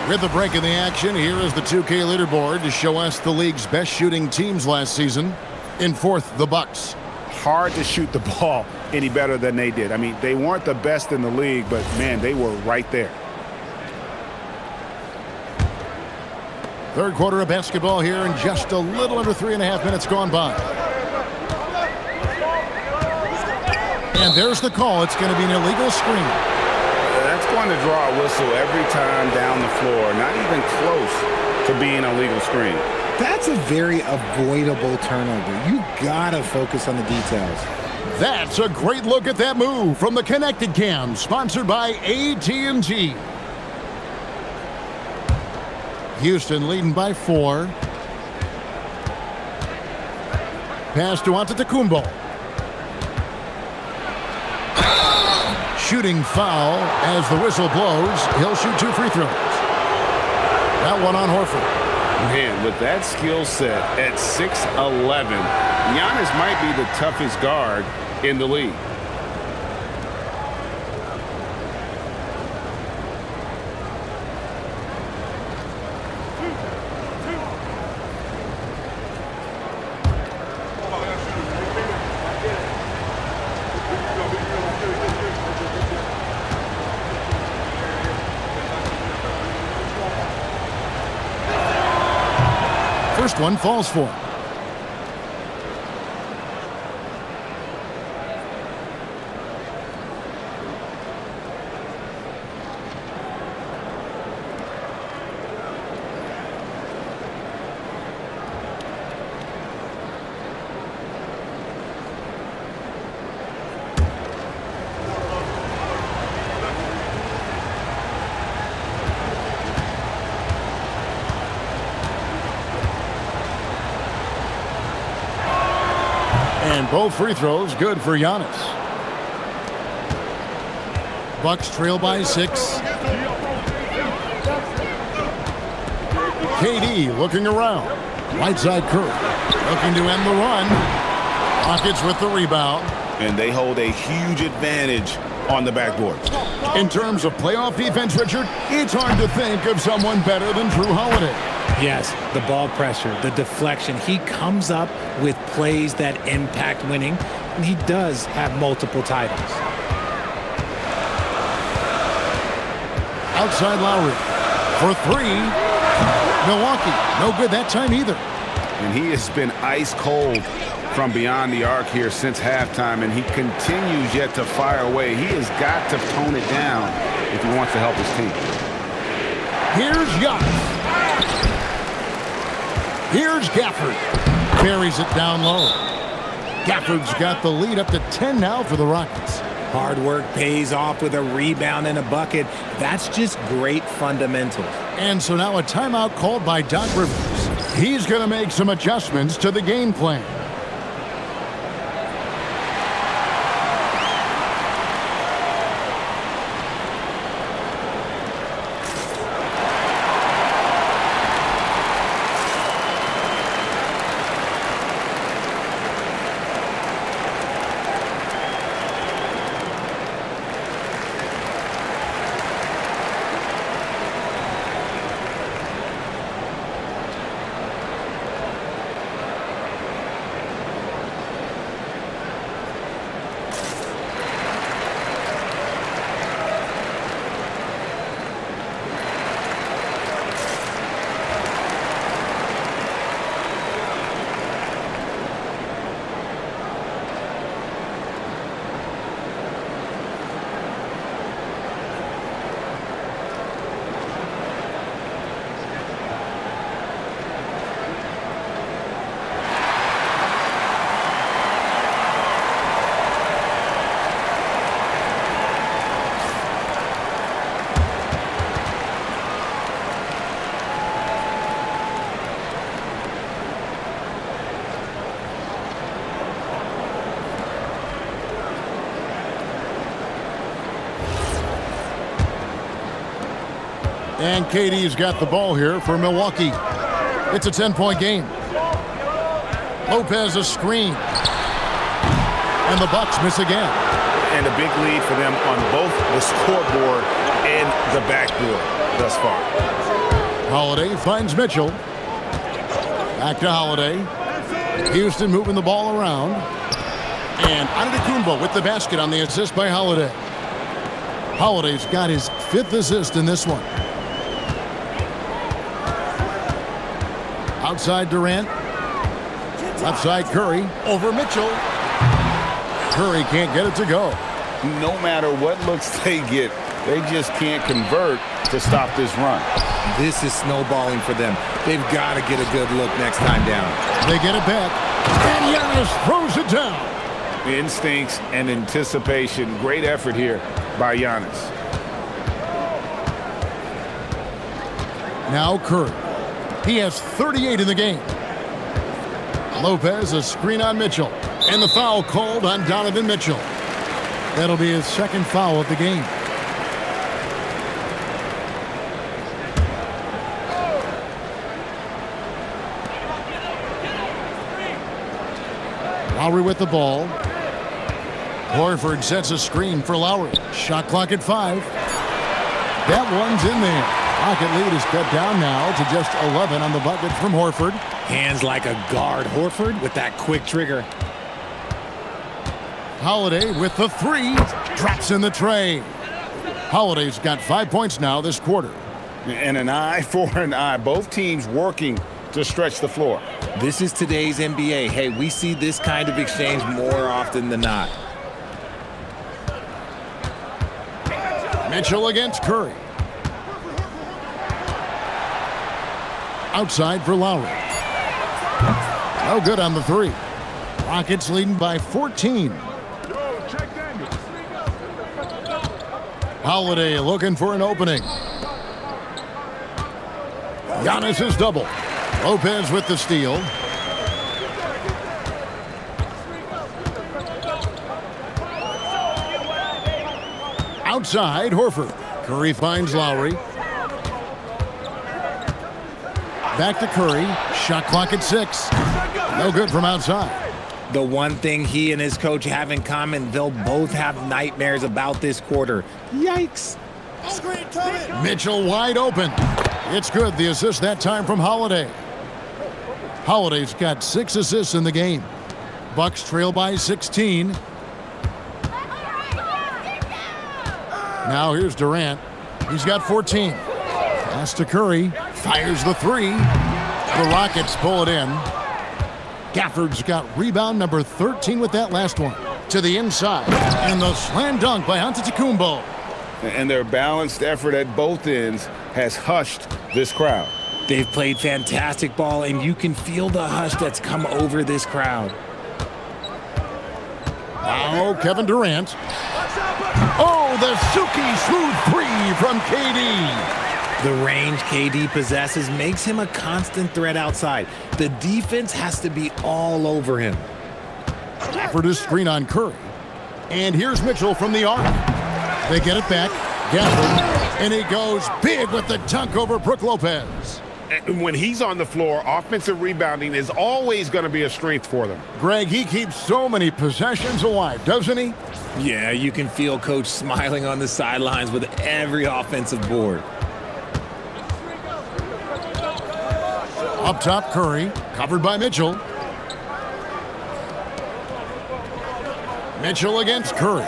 With the break in the action, here is the 2K leaderboard to show us the league's best shooting teams last season. In fourth, the Bucks. Hard to shoot the ball any better than they did. I mean, they weren't the best in the league, but, man, they were right there. Third quarter of basketball here, and just a little under 3.5 minutes gone by. And there's the call. It's going to be an illegal screen. That's going to draw a whistle every time down the floor. Not even close to being a legal screen. That's a very avoidable turnover. You got to focus on the details. That's a great look at that move from the Connected Cam, sponsored by AT&T. Houston leading by 4. Pass to Antetokounmpo. Shooting foul as the whistle blows. He'll shoot 2 free throws. That one on Horford. Man, with that skill set at 6'11", Giannis might be the toughest guard in the league. First one falls for him. And both free throws good for Giannis. Bucks trail by 6. KD looking around. Right side Curry looking to end the run. Rockets with the rebound. And they hold a huge advantage on the backboard. In terms of playoff defense, Richard, it's hard to think of someone better than Drew Holiday. Yes, the ball pressure, the deflection. He comes up with plays that impact winning, and he does have multiple titles. Outside Lowry for 3. Milwaukee, no good that time either. And he has been ice cold from beyond the arc here since halftime, and he continues yet to fire away. He has got to tone it down if he wants to help his team. Here's Giannis. Here's Gafford. Carries it down low. Gafford's got the lead up to 10 now for the Rockets. Hard work pays off with a rebound and a bucket. That's just great fundamentals. And so now a timeout called by Doc Rivers. He's going to make some adjustments to the game plan. And KD's got the ball here for Milwaukee. It's a 10-point game. Lopez a screen. And the Bucks miss again. And a big lead for them on both the scoreboard and the backboard thus far. Holiday finds Mitchell. Back to Holiday. Houston moving the ball around. And Antetokounmpo with the basket on the assist by Holiday. Holiday's got his 5th assist in this one. Outside Durant. Left side Curry. Over Mitchell. Curry can't get it to go. No matter what looks they get, they just can't convert to stop this run. This is snowballing for them. They've got to get a good look next time down. They get it back. And Giannis throws it down. Instincts and anticipation. Great effort here by Giannis. Now Curry. He has 38 in the game. Lopez a screen on Mitchell. And the foul called on Donovan Mitchell. That'll be his 2nd foul of the game. Lowry with the ball. Horford sets a screen for Lowry. Shot clock at 5. That one's in there. Rocket lead is cut down now to just 11 on the bucket from Horford. Hands like a guard. Horford with that quick trigger. Holiday with the 3. Drops in the tray. Holiday's got 5 points now this quarter. And an eye for an eye. Both teams working to stretch the floor. This is today's NBA. Hey, we see this kind of exchange more often than not. Mitchell against Curry. Outside for Lowry. No good on the 3. Rockets leading by 14. Holiday looking for an opening. Giannis is double. Lopez with the steal. Outside, Horford. Curry finds Lowry. Back to Curry. Shot clock at 6. No good from outside. The one thing he and his coach have in common, they'll both have nightmares about this quarter. Yikes. Mitchell wide open. It's good. The assist that time from Holiday. Holiday's got 6 assists in the game. Bucks trail by 16. Now here's Durant. He's got 14. Pass to Curry. Fires the 3. The Rockets pull it in. Gafford's got rebound number 13 with that last one. To the inside. And the slam dunk by Antetokounmpo. And their balanced effort at both ends has hushed this crowd. They've played fantastic ball, and you can feel the hush that's come over this crowd. Now Kevin Durant. Oh, the silky smooth 3 from KD. The range KD possesses makes him a constant threat outside. The defense has to be all over him. Gafford is screen on Curry. And here's Mitchell from the arc. They get it back. Gafford. And he goes big with the dunk over Brook Lopez. When he's on the floor, offensive rebounding is always going to be a strength for them. Greg, he keeps so many possessions alive, doesn't he? Yeah, you can feel Coach smiling on the sidelines with every offensive board. Up top, Curry, covered by Mitchell. Mitchell against Curry.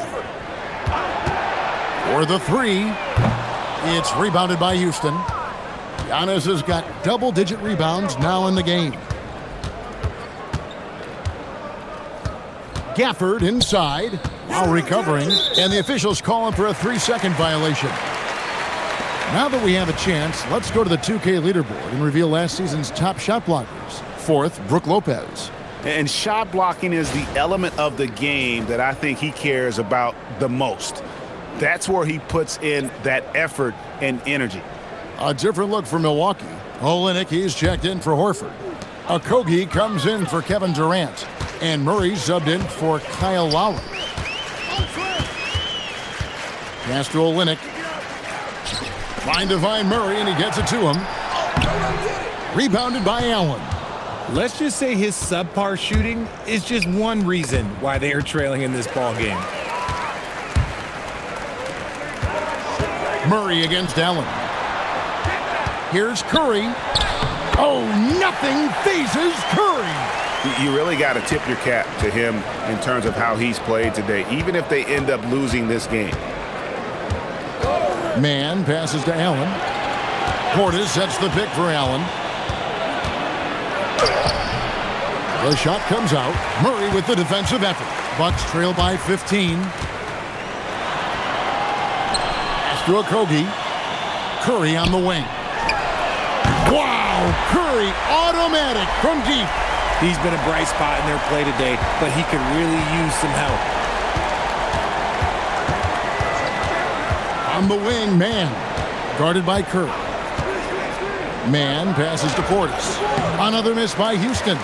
For the 3. It's rebounded by Houston. Giannis has got double-digit rebounds now in the game. Gafford inside, while recovering, and the officials calling for a 3-second violation. Now that we have a chance, let's go to the 2K leaderboard and reveal last season's top shot blockers. 4th, Brook Lopez. And shot blocking is the element of the game that I think he cares about the most. That's where he puts in that effort and energy. A different look for Milwaukee. Olynyk, he's checked in for Horford. Okogie comes in for Kevin Durant. And Murray subbed in for Kyle Lowry. Pass to Olynyk. Trying to find Murray, and he gets it to him. Rebounded by Allen. Let's just say his subpar shooting is just one reason why they are trailing in this ball game. Murray against Allen. Here's Curry. Oh, nothing phases Curry. You really got to tip your cap to him in terms of how he's played today, even if they end up losing this game. Man passes to Allen. Portis sets the pick for Allen. The shot comes out. Murray with the defensive effort. Bucks trail by 15. Pass to Okogie. Curry on the wing. Wow! Curry automatic from deep. He's been a bright spot in their play today, but he could really use some help. On the wing, Man. Guarded by Curry. Man passes to Portis. Another miss by Houston.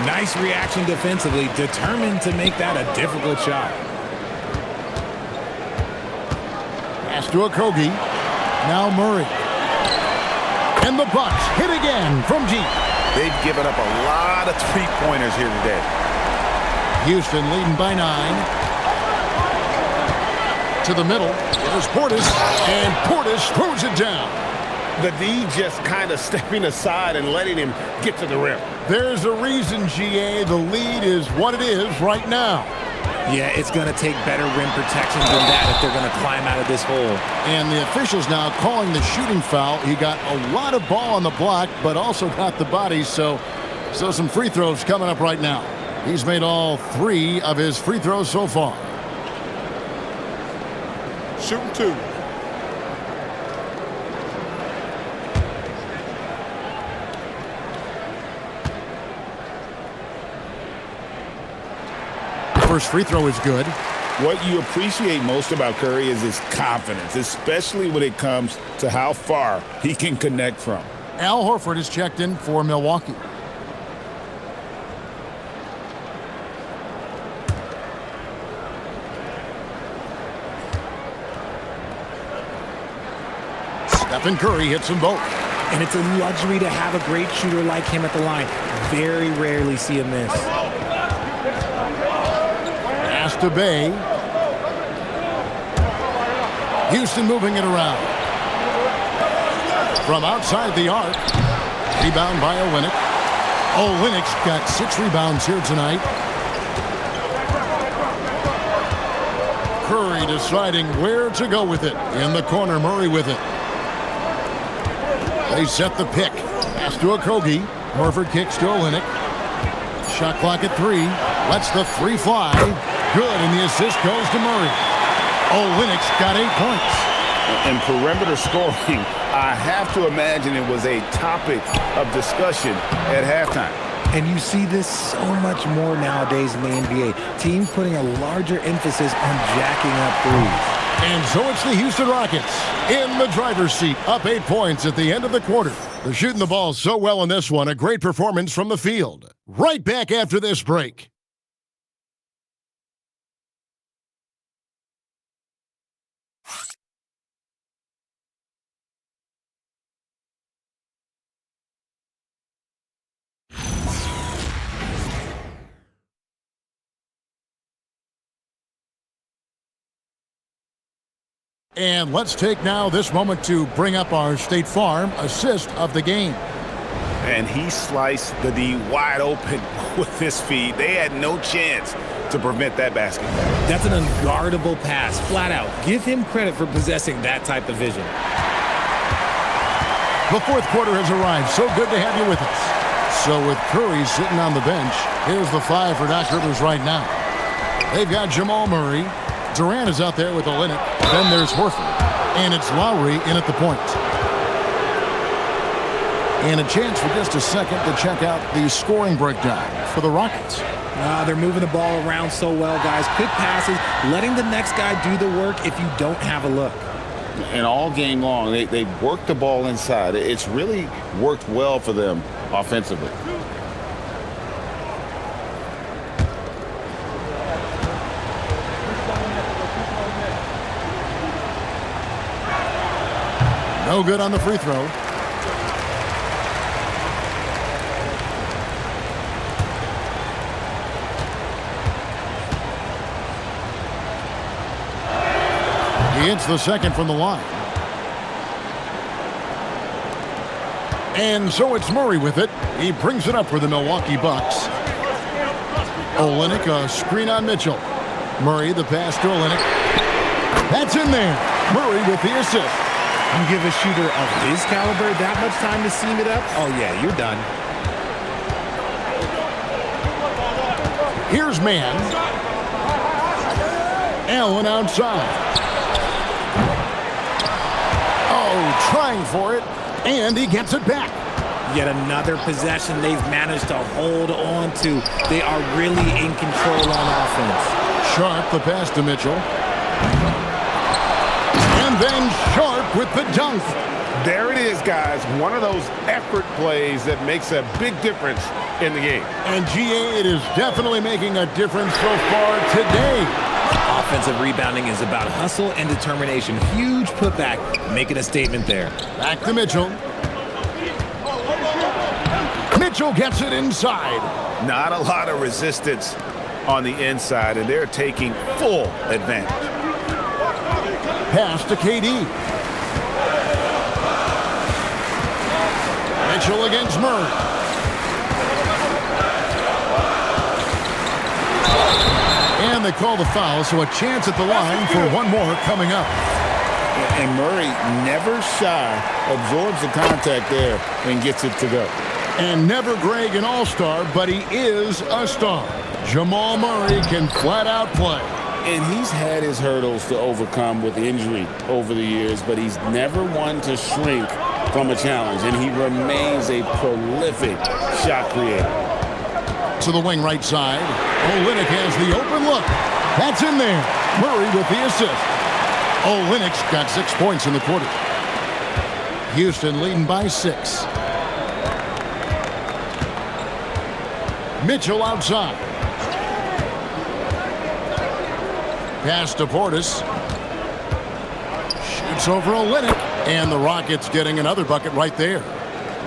Nice reaction defensively, determined to make that a difficult shot. Pass to Okogie. Now Murray. And the Bucks hit again from deep. They've given up a lot of three-pointers here today. Houston leading by 9. To the middle. There's Portis. And Portis throws it down. The D just kind of stepping aside and letting him get to the rim. There's a reason, GA. The lead is what it is right now. Yeah, it's going to take better rim protection than that if they're going to climb out of this hole. And the officials now calling the shooting foul. He got a lot of ball on the block, but also got the body, so some free throws coming up right now. He's made all 3 of his free throws so far. Shooting 2. First free throw is good. What you appreciate most about Curry is his confidence, especially when it comes to how far he can connect from. Al Horford is checked in for Milwaukee. Stephen Curry hits them both. And it's a luxury to have a great shooter like him at the line. Very rarely see a miss. Pass to Bay. Houston moving it around. From outside the arc. Rebound by Olynyk. Olynyk's got 6 rebounds here tonight. Curry deciding where to go with it. In the corner, Murray with it. They set the pick. Pass to Okogie. Horford kicks to Olynyk. Shot clock at 3. Lets the 3 fly. Good, and the assist goes to Murray. Olynyk's got 8 points. And perimeter scoring, I have to imagine it was a topic of discussion at halftime. And you see this so much more nowadays in the NBA. Teams putting a larger emphasis on jacking up threes. And so it's the Houston Rockets in the driver's seat, up 8 points at the end of the quarter. They're shooting the ball so well in this one, a great performance from the field. Right back after this break. And let's take now this moment to bring up our State Farm assist of the game. And he sliced the D wide open with his feet. They had no chance to prevent that basket. That's an unguardable pass, flat out. Give him credit for possessing that type of vision. The fourth quarter has arrived. So good to have you with us. So with Curry sitting on the bench, here's the 5 for Doc Rivers right now. They've got Jamal Murray. Durant is out there with Olynyk. Then there's Horford. And it's Lowry in at the point. And a chance for just a second to check out the scoring breakdown for the Rockets. They're moving the ball around so well, guys. Quick passes, letting the next guy do the work if you don't have a look. And all game long, they worked the ball inside. It's really worked well for them offensively. No good on the free throw. He hits the second from the line. And so it's Murray with it. He brings it up for the Milwaukee Bucks. Olynyk, a screen on Mitchell. Murray, the pass to Olynyk. That's in there. Murray with the assist. You give a shooter of his caliber that much time to seam it up? Oh, yeah, you're done. Here's man. Allen outside. Oh, trying for it. And he gets it back. Yet another possession they've managed to hold on to. They are really in control on offense. Sharp, the pass to Mitchell. And then Sharp with the dunk. There it is, guys. One of those effort plays that makes a big difference in the game. And GA, it is definitely making a difference so far today. Offensive rebounding is about hustle and determination. Huge putback, making a statement there. Back to Mitchell. Mitchell gets it inside. Not a lot of resistance on the inside, and they're taking full advantage. Pass to KD. Mitchell against Murray. And they call the foul, so a chance at the line for one more coming up. And Murray, never shy, absorbs the contact there and gets it to go. And never Greg an all-star, but he is a star. Jamal Murray can flat out play. And he's had his hurdles to overcome with injury over the years, but he's never one to shrink from a challenge, and he remains a prolific shot creator. To the wing right side. Olynyk has the open look. That's in there. Murray with the assist. Olynyk's got 6 points in the quarter. Houston leading by 6. Mitchell outside. Pass to Portis. Shoots over Olynyk. And the Rockets getting another bucket right there.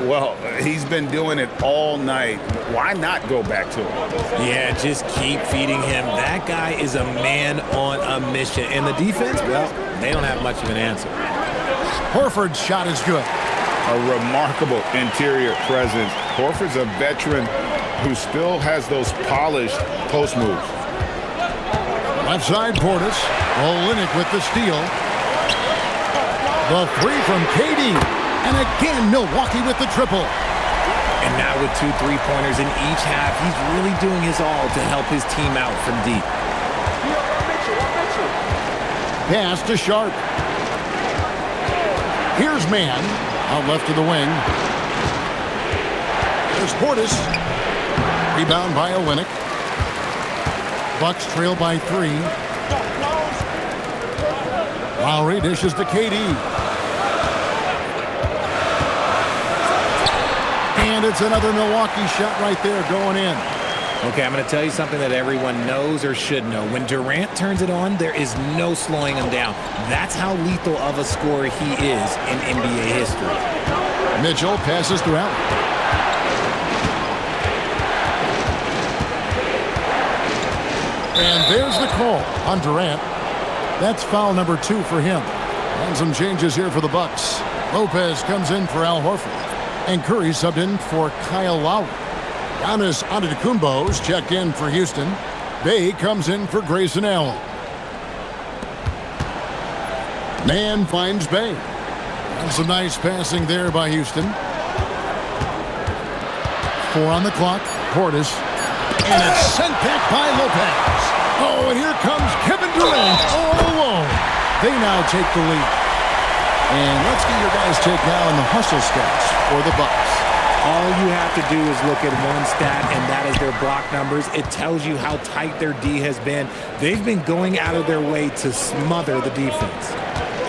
Well, he's been doing it all night. Why not go back to him? Yeah, just keep feeding him. That guy is a man on a mission. And the defense, well, they don't have much of an answer. Horford's shot is good. A remarkable interior presence. Horford's a veteran who still has those polished post moves. Left side, Portis. Olynyk with the steal. The three from KD. And again, Milwaukee with the triple. And now with 2 3-pointers in each half, he's really doing his all to help his team out from deep. Pass to Sharp. Here's man. Out left to the wing. There's Portis. Rebound by Olynyk. Bucks trail by 3. Lowry dishes to KD. And it's another Milwaukee shot right there going in. Okay, I'm going to tell you something that everyone knows or should know. When Durant turns it on, there is no slowing him down. That's how lethal of a scorer he is in NBA history. Mitchell passes to Allen. And there's the call on Durant. That's foul number 2 for him. And some changes here for the Bucks. Lopez comes in for Al Horford. And Curry subbed in for Kyle Lowry. Giannis Antetokounmpo's checked in for Houston. Bay comes in for Grayson Allen. Man finds Bay. And some nice passing there by Houston. 4 on the clock. Portis. And it's sent back by Lopez. Oh, and here comes Kevin Durant all alone. They now take the lead. And let's get your guys' take now on the hustle stats for the Bucks. All you have to do is look at one stat, and that is their block numbers. It tells you how tight their D has been. They've been going out of their way to smother the defense.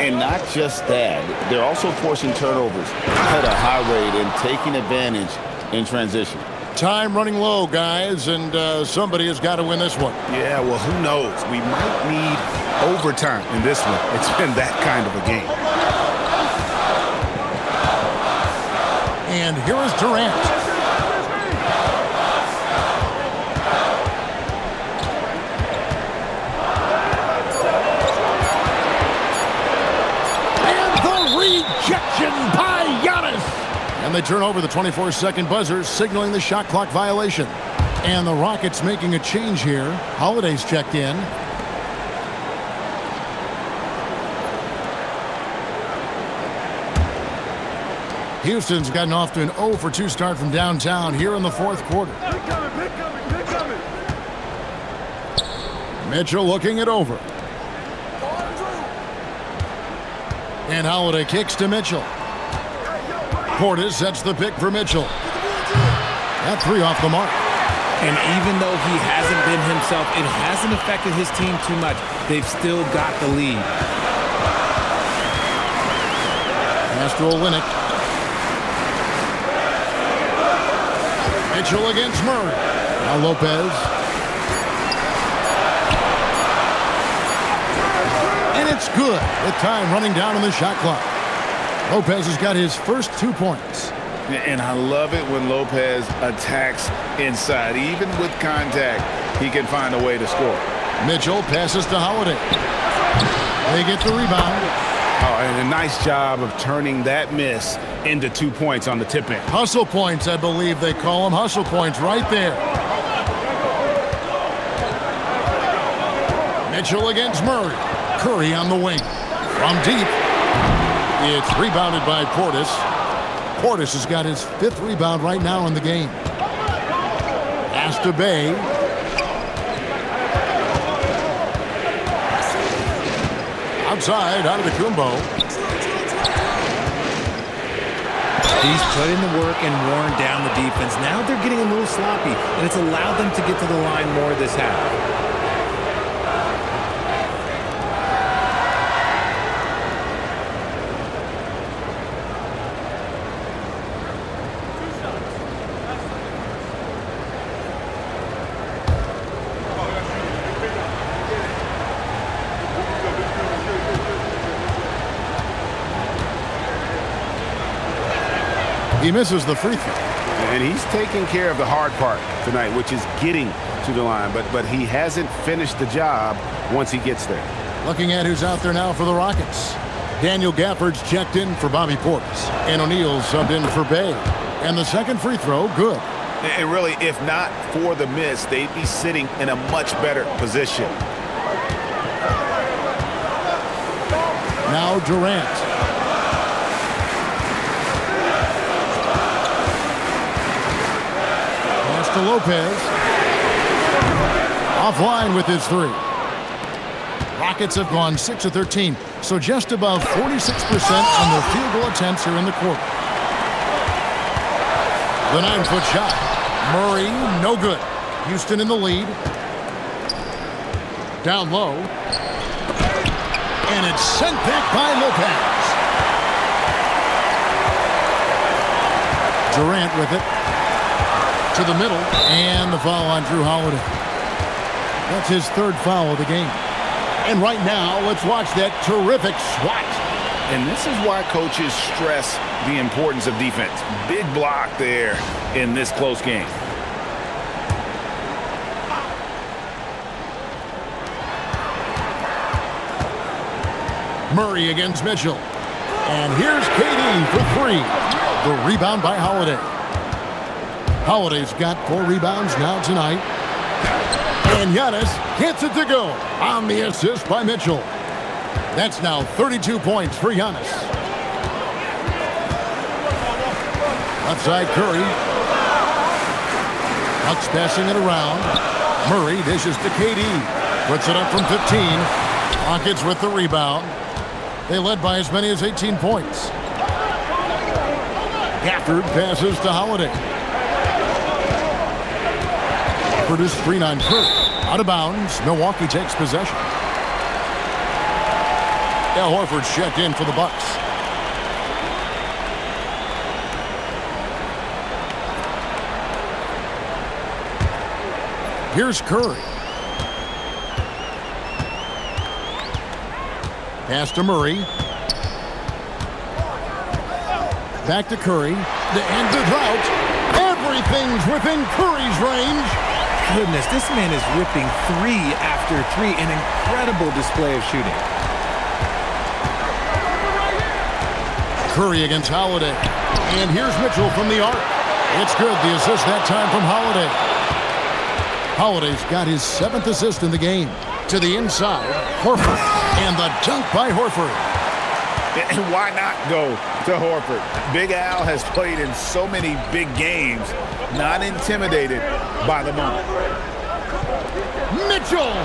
And not just that, they're also forcing turnovers at a high rate and taking advantage in transition. Time running low, guys, and somebody has got to win this one. Yeah, well, who knows? We might need overtime in this one. It's been that kind of a game. And here is Durant. And the rejection by Giannis. And they turn over the 24-second buzzer, signaling the shot clock violation. And the Rockets making a change here. Holiday's checked in. Houston's gotten off to an 0-for-2 start from downtown here in the fourth quarter. Mitchell looking it over. And Holiday kicks to Mitchell. Portis sets the pick for Mitchell. That three off the mark. And even though he hasn't been himself, it hasn't affected his team too much. They've still got the lead. Pass to Olynyk. Mitchell against Murray. Now Lopez. And it's good. With time running down on the shot clock. Lopez has got his first 2 points. And I love it when Lopez attacks inside. Even with contact, he can find a way to score. Mitchell passes to Holiday. They get the rebound. Oh, and a nice job of turning that miss into 2 points on the tip in. Hustle points, I believe they call them. Hustle points right there. Mitchell against Murray. Curry on the wing. From deep. It's rebounded by Portis. Portis has got his 5th rebound right now in the game. Pass to Bay. Outside, out of the Kumbo. He's put in the work and worn down the defense. Now they're getting a little sloppy, and it's allowed them to get to the line more this half. He misses the free throw. And he's taking care of the hard part tonight, which is getting to the line. But he hasn't finished the job once he gets there. Looking at who's out there now for the Rockets. Daniel Gafford's checked in for Bobby Portis. And O'Neal's subbed in for Bay. And the second free throw, good. And really, if not for the miss, they'd be sitting in a much better position. Now Durant. Pass to Lopez. Offline with his three. Rockets have gone 6 of 13, so just above 46% on their field goal attempts here in the quarter. The 9-foot shot. Murray, no good. Houston in the lead. Down low. And it's sent back by Lopez. Durant with it. To the middle. And the foul on Drew Holiday. That's his third foul of the game. And right now, let's watch that terrific swat. And this is why coaches stress the importance of defense. Big block there in this close game. Murray against Mitchell. And here's KD for three. The rebound by Holiday. Holiday's got 4 rebounds now tonight. And Giannis gets it to go on the assist by Mitchell. That's now 32 points for Giannis. Left side Curry. Bucks passing it around. Murray dishes to KD. Puts it up from 15. Rockets with the rebound. They led by as many as 18 points. Gafford passes to Holiday. For this screen on Curry. Out of bounds. Milwaukee takes possession. Al Horford's checked in for the Bucks. Here's Curry. Pass to Murray. Back to Curry. The end of drought. Everything's within Curry's range. Goodness, this man is ripping 3 after 3. An incredible display of shooting. Curry against Holiday. And here's Mitchell from the arc. It's good. The assist that time from Holiday. Holiday's got his 7th assist in the game. To the inside, Horford. And the dunk by Horford. And why not go to Horford? Big Al has played in so many big games, not intimidated by the moment. Mitchell!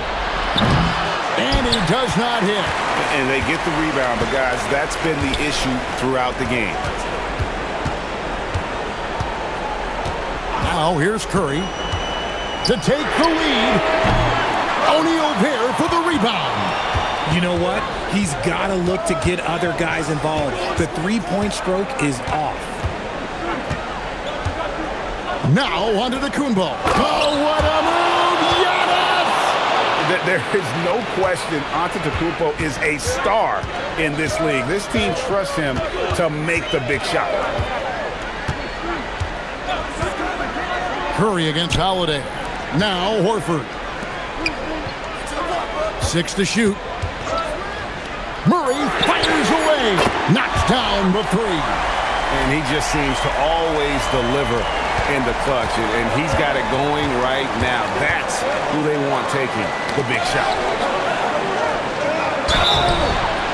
And he does not hit. And they get the rebound, but guys, that's been the issue throughout the game. Now here's Curry to take the lead. O'Neal there for the rebound. You know what? He's got to look to get other guys involved. The three-point stroke is off. Now onto the Kumbo. Oh, what a move! Giannis! There is no question Antetokounmpo is a star in this league. This team trusts him to make the big shot. Curry against Holiday. Now Horford. 6 to shoot. Murray fires away. Knocks down the 3. And he just seems to always deliver in the clutch. And he's got it going right now. That's who they want taking the big shot.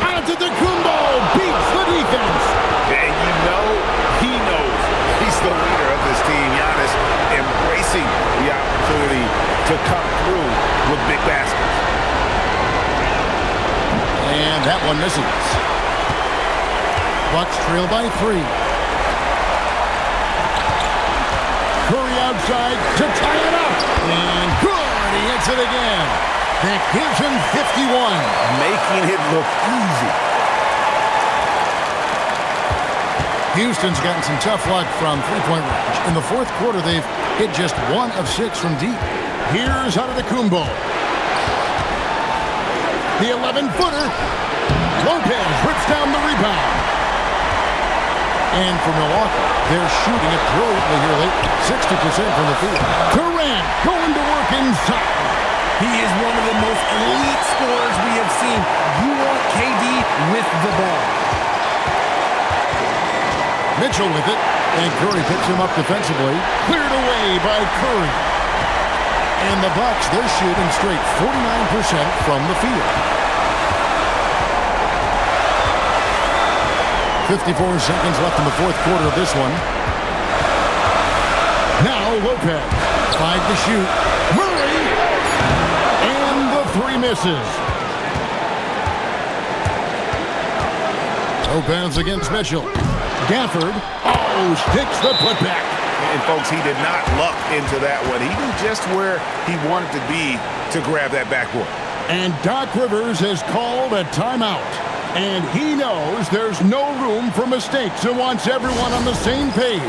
Antetokounmpo beats the defense. And you know he knows he's the leader of this team. Giannis embracing the opportunity to come through with big baskets. And that one misses. Bucks trail by 3. Curry outside to tie it up. And good. He hits it again. That gives him 51. Making it look easy. Houston's gotten some tough luck from three-point range. In the fourth quarter, they've hit just 1 of 6 from deep. Here's Antetokounmpo. The 11-footer. Lopez rips down the rebound. And for Milwaukee, they're shooting it brilliantly here late. 60% from the field. Durant going to work inside. He is one of the most elite scorers we have seen. You want KD with the ball. Mitchell with it. And Curry picks him up defensively. Cleared away by Curry. And the Bucks, they're shooting straight 49% from the field. 54 seconds left in the fourth quarter of this one. Now Lopez. 5 to shoot. Murray! And the 3 misses. Lopez against Mitchell. Gafford. Oh, sticks the putback. And folks, he did not luck into that one. He knew just where he wanted to be to grab that backboard. And Doc Rivers has called a timeout. And he knows there's no room for mistakes and wants everyone on the same page.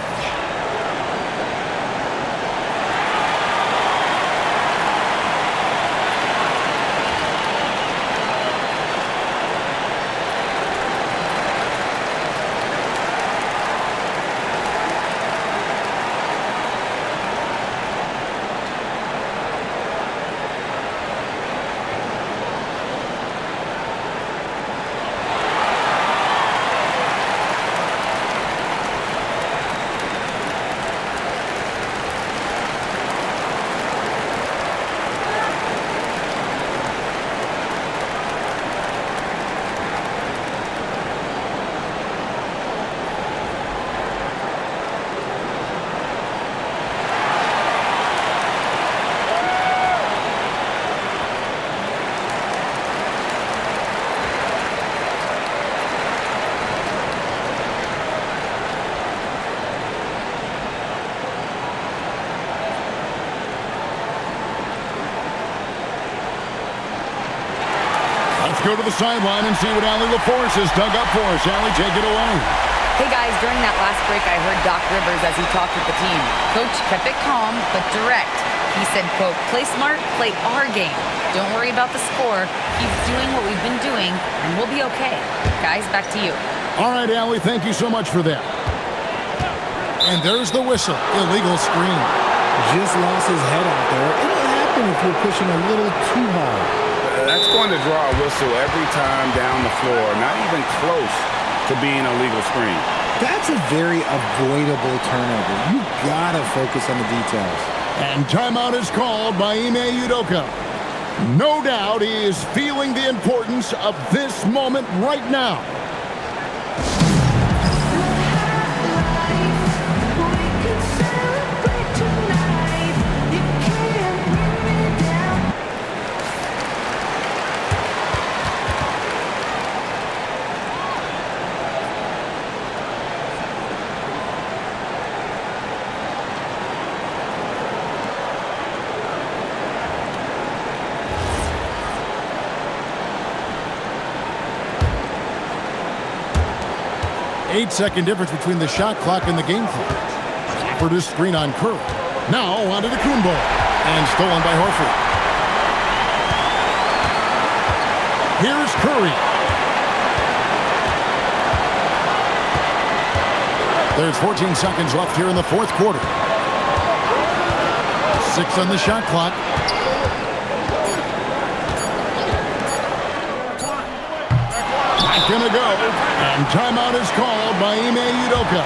Let's go to the sideline and see what Allie LaForce has dug up for us. Allie, take it away. Hey guys, during that last break, I heard Doc Rivers as he talked with the team. Coach kept it calm, but direct. He said, quote, play smart, play our game. Don't worry about the score. Keep doing what we've been doing, and we'll be okay. Guys, back to you. All right, Allie, thank you so much for that. And there's the whistle. Illegal screen. Just lost his head out there. It'll happen if you're pushing a little too hard. That's going to draw a whistle every time down the floor. Not even close to being a legal screen. That's a very avoidable turnover. You gotta focus on the details. And timeout is called by Ime Udoka. No doubt he is feeling the importance of this moment right now. Eight-second difference between the shot clock and the game clock. Stafford is screen on Curry. Now onto the Kumbo. And stolen by Horford. Here's Curry. There's 14 seconds left here in the fourth quarter. 6 on the shot clock. Gonna go, and timeout is called by Ime Udoka.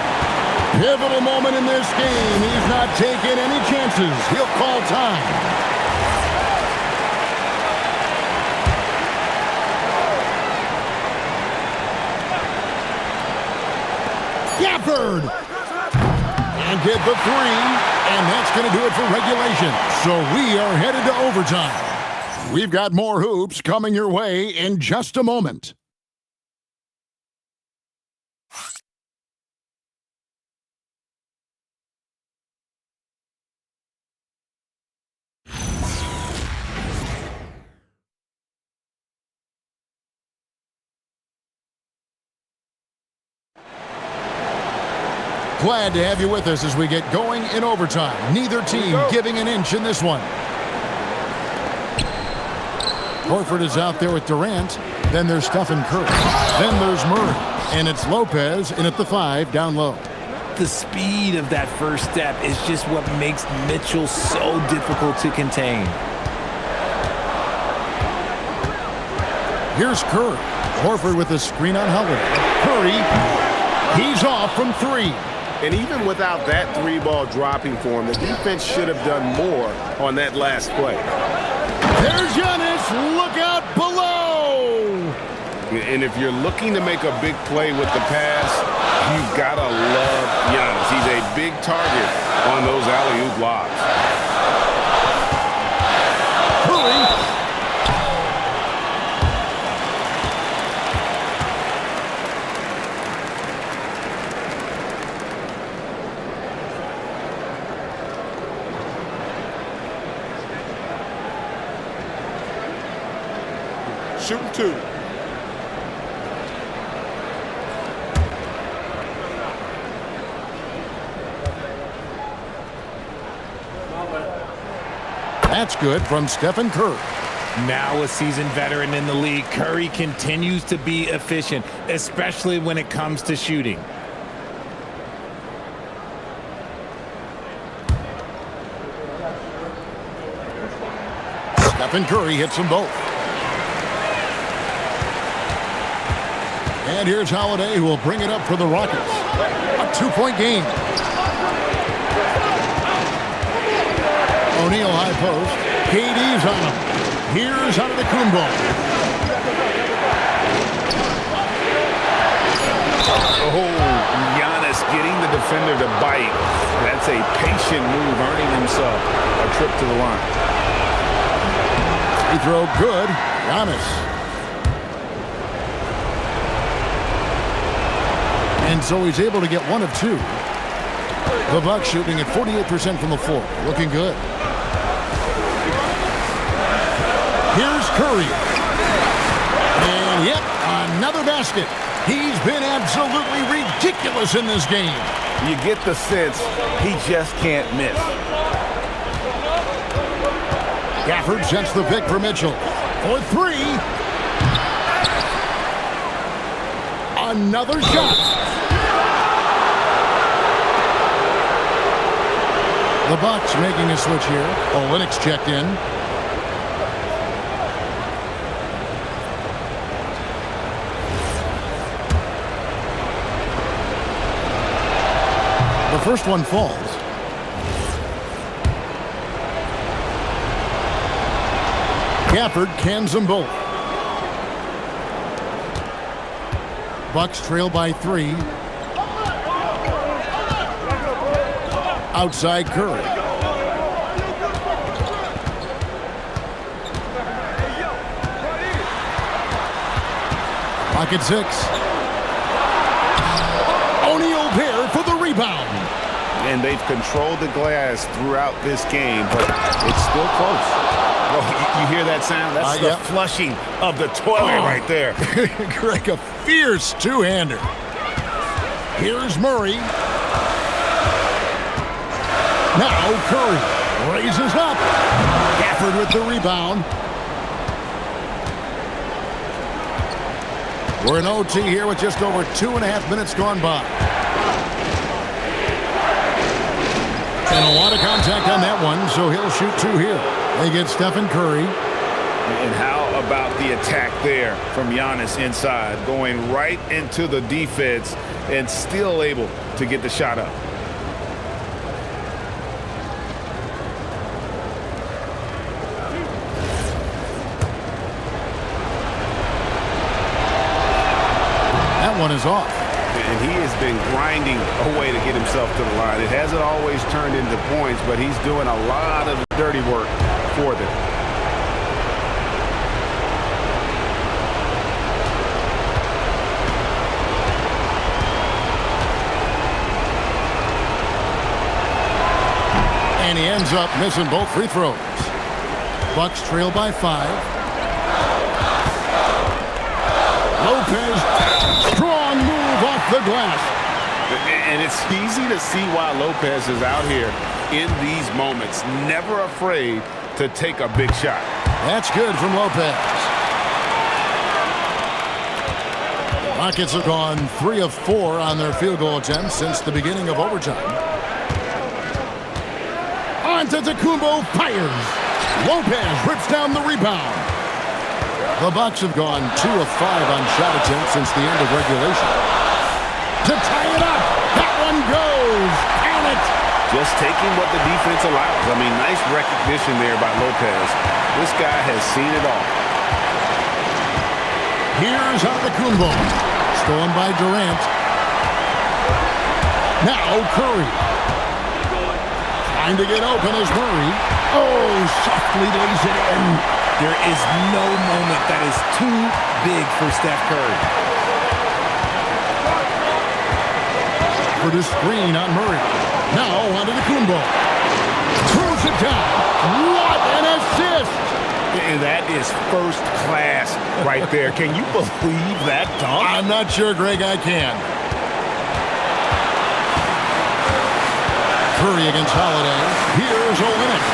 Pivotal moment in this game. He's not taking any chances. He'll call time. Gafford! And get the 3, and that's going to do it for regulation. So we are headed to overtime. We've got more hoops coming your way in just a moment. Glad to have you with us as we get going in overtime. Neither team giving an inch in this one. Horford is out there with Durant. Then there's Stephen Curry. Then there's Murray. And it's Lopez in at the 5 down low. The speed of that first step is just what makes Mitchell so difficult to contain. Here's Curry. Horford with a screen on Holiday. Curry, he's off from 3. And even without that 3-ball dropping for him, the defense should have done more on that last play. There's Giannis. Look out below. And if you're looking to make a big play with the pass, you've got to love Giannis. He's a big target on those alley-oop lobs. Curry. Shooting 2. That's good from Stephen Curry. Now a seasoned veteran in the league, Curry continues to be efficient, especially when it comes to shooting. Stephen Curry hits them both. And here's Holiday, who will bring it up for the Rockets. A 2-point game. O'Neal high post. KD's on him. Here's Antetokounmpo. Oh, Giannis getting the defender to bite. That's a patient move, earning himself a trip to the line. Free throw good. Giannis. And so he's able to get 1 of 2. The Bucks shooting at 48% from the floor. Looking good. Here's Curry. And yep, another basket. He's been absolutely ridiculous in this game. You get the sense he just can't miss. Gafford sets the pick for Mitchell. For 3. Another shot. The Bucks making a switch here. Olynyk's checked in. The first one falls. Gafford cans them both. Bucks trail by 3. Outside Curry. Pocket 6. O'Neal there for the rebound. And they've controlled the glass throughout this game, but it's still close. Oh, you hear that sound? That's the flushing of the toilet right there. Greg, a fierce two-hander. Here's Murray. Now Curry raises up. Gafford with the rebound. We're in OT here with just over 2.5 minutes gone by. And a lot of contact on that one, so he'll shoot 2 here. They get Stephen Curry. And how about the attack there from Giannis inside, going right into the defense and still able to get the shot up. That one is off. And he has been grinding away to get himself to the line. It hasn't always turned into points, but he's doing a lot of dirty work for them. And he ends up missing both free throws. Bucks trail by 5. Lopez, strong move off the glass. And it's easy to see why Lopez is out here in these moments, never afraid to take a big shot. That's good from Lopez. Rockets have gone 3 of 4 on their field goal attempts since the beginning of overtime. Antetokounmpo fires. Lopez rips down the rebound. The Bucks have gone 2 of 5 on shot attempts since the end of regulation. To tie it up, that one goes, and it. Just taking what the defense allows. I mean, nice recognition there by Lopez. This guy has seen it all. Here's Antetokounmpo, stolen by Durant. Now Curry. Trying to get open is Murray. Oh, softly lays it in. There is no moment that is too big for Steph Curry. For the screen on Murray. Now onto the Antetokounmpo. Throws it down. What an assist! And that is first class right there. Can you believe that dunk? I'm not sure, Greg, I can. Curry against Holiday. Here's Olynyk.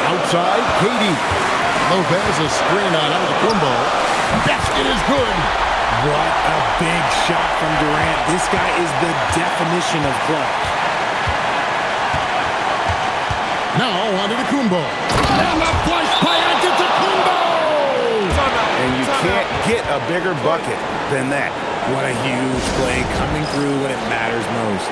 Outside, KD. Lopez a screen on Antetokounmpo. Basket is good. What a big shot from Durant. This guy is the definition of clutch. Now Antetokounmpo. And the flush by Antetokounmpo! And you can't get a bigger bucket than that. What a huge play coming through when it matters most.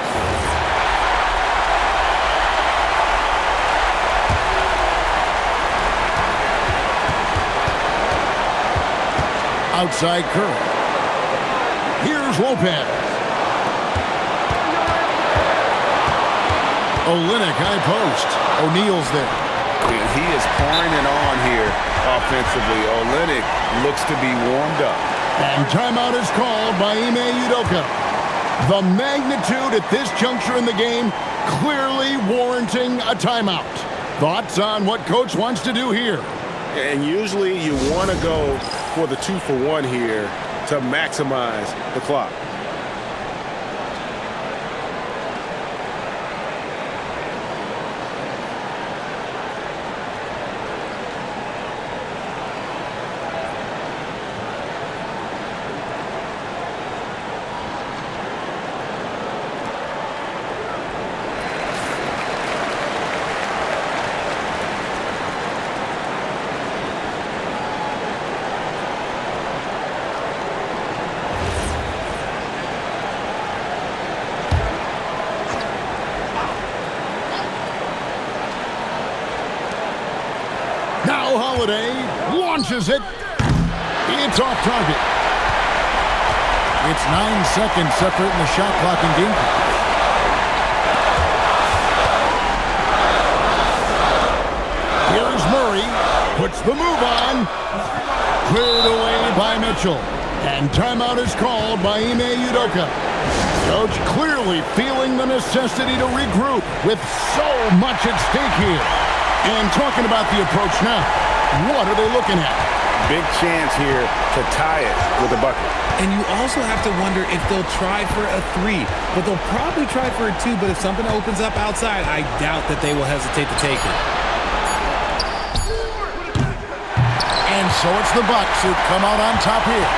Outside Curry. Here's Lopez. Olynyk high post. O'Neal's there. And he is pouring it on here offensively. Olynyk looks to be warmed up. And timeout is called by Ime Udoka. The magnitude at this juncture in the game clearly warranting a timeout. Thoughts on what coach wants to do here? And usually you want to go for the 2-for-1 here to maximize the clock. Now Holiday launches it. It's off target. It's 9 seconds separating the shot clock and game clock. Here's Murray. Puts the move on. Cleared away by Mitchell. And timeout is called by Ime Udoka. Coach clearly feeling the necessity to regroup with so much at stake here. And talking about the approach now, what are they looking at? Big chance here to tie it with a bucket. And you also have to wonder if they'll try for a 3. But they'll probably try for a 2. But if something opens up outside, I doubt that they will hesitate to take it. And so it's the Bucks who come out on top here.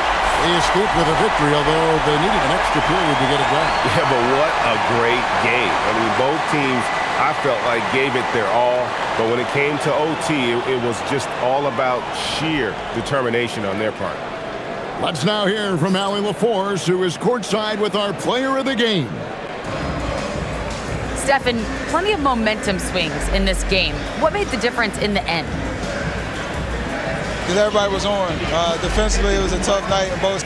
They escaped with a victory, although they needed an extra period to get it done. Yeah, but what a great game. I mean, both teams, I felt like, gave it their all. But when it came to OT, it was just all about sheer determination on their part. Let's now hear from Allie LaForce, who is courtside with our player of the game. Stephen, plenty of momentum swings in this game. What made the difference in the end? Because everybody was on. Defensively, it was a tough night in both.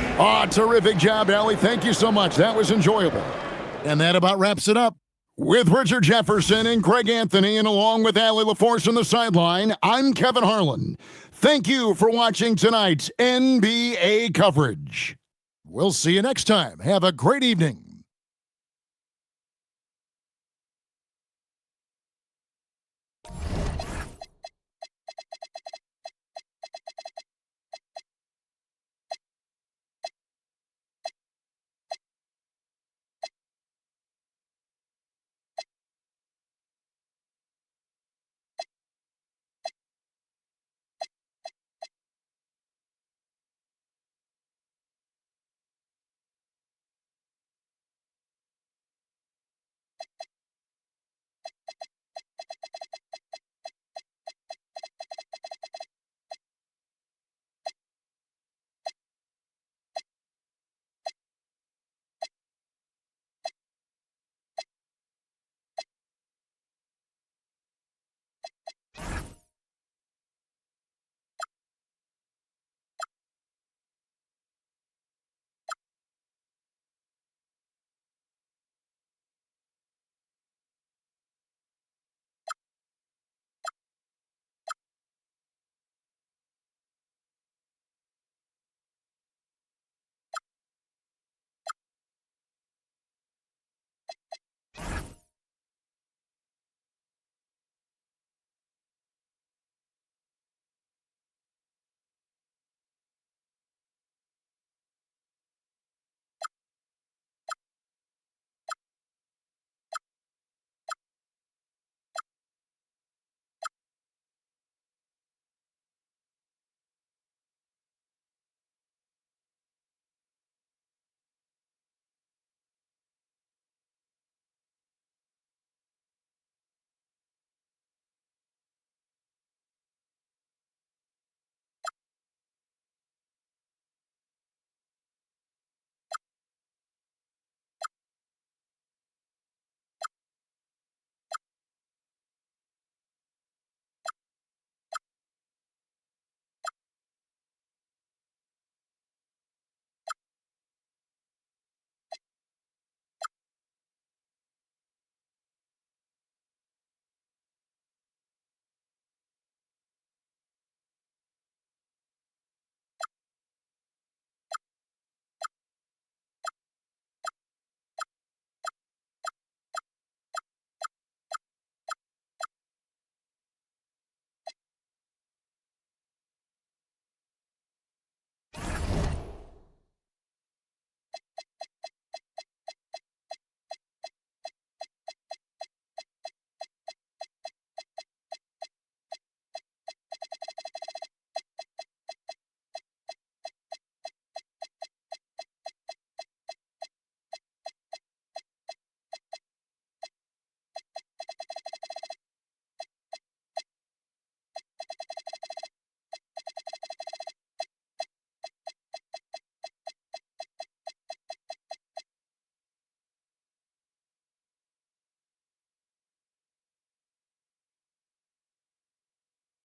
Terrific job, Allie. Thank you so much. That was enjoyable. And that about wraps it up. With Richard Jefferson and Greg Anthony, and along with Allie LaForce on the sideline, I'm Kevin Harlan. Thank you for watching tonight's NBA coverage. We'll see you next time. Have a great evening.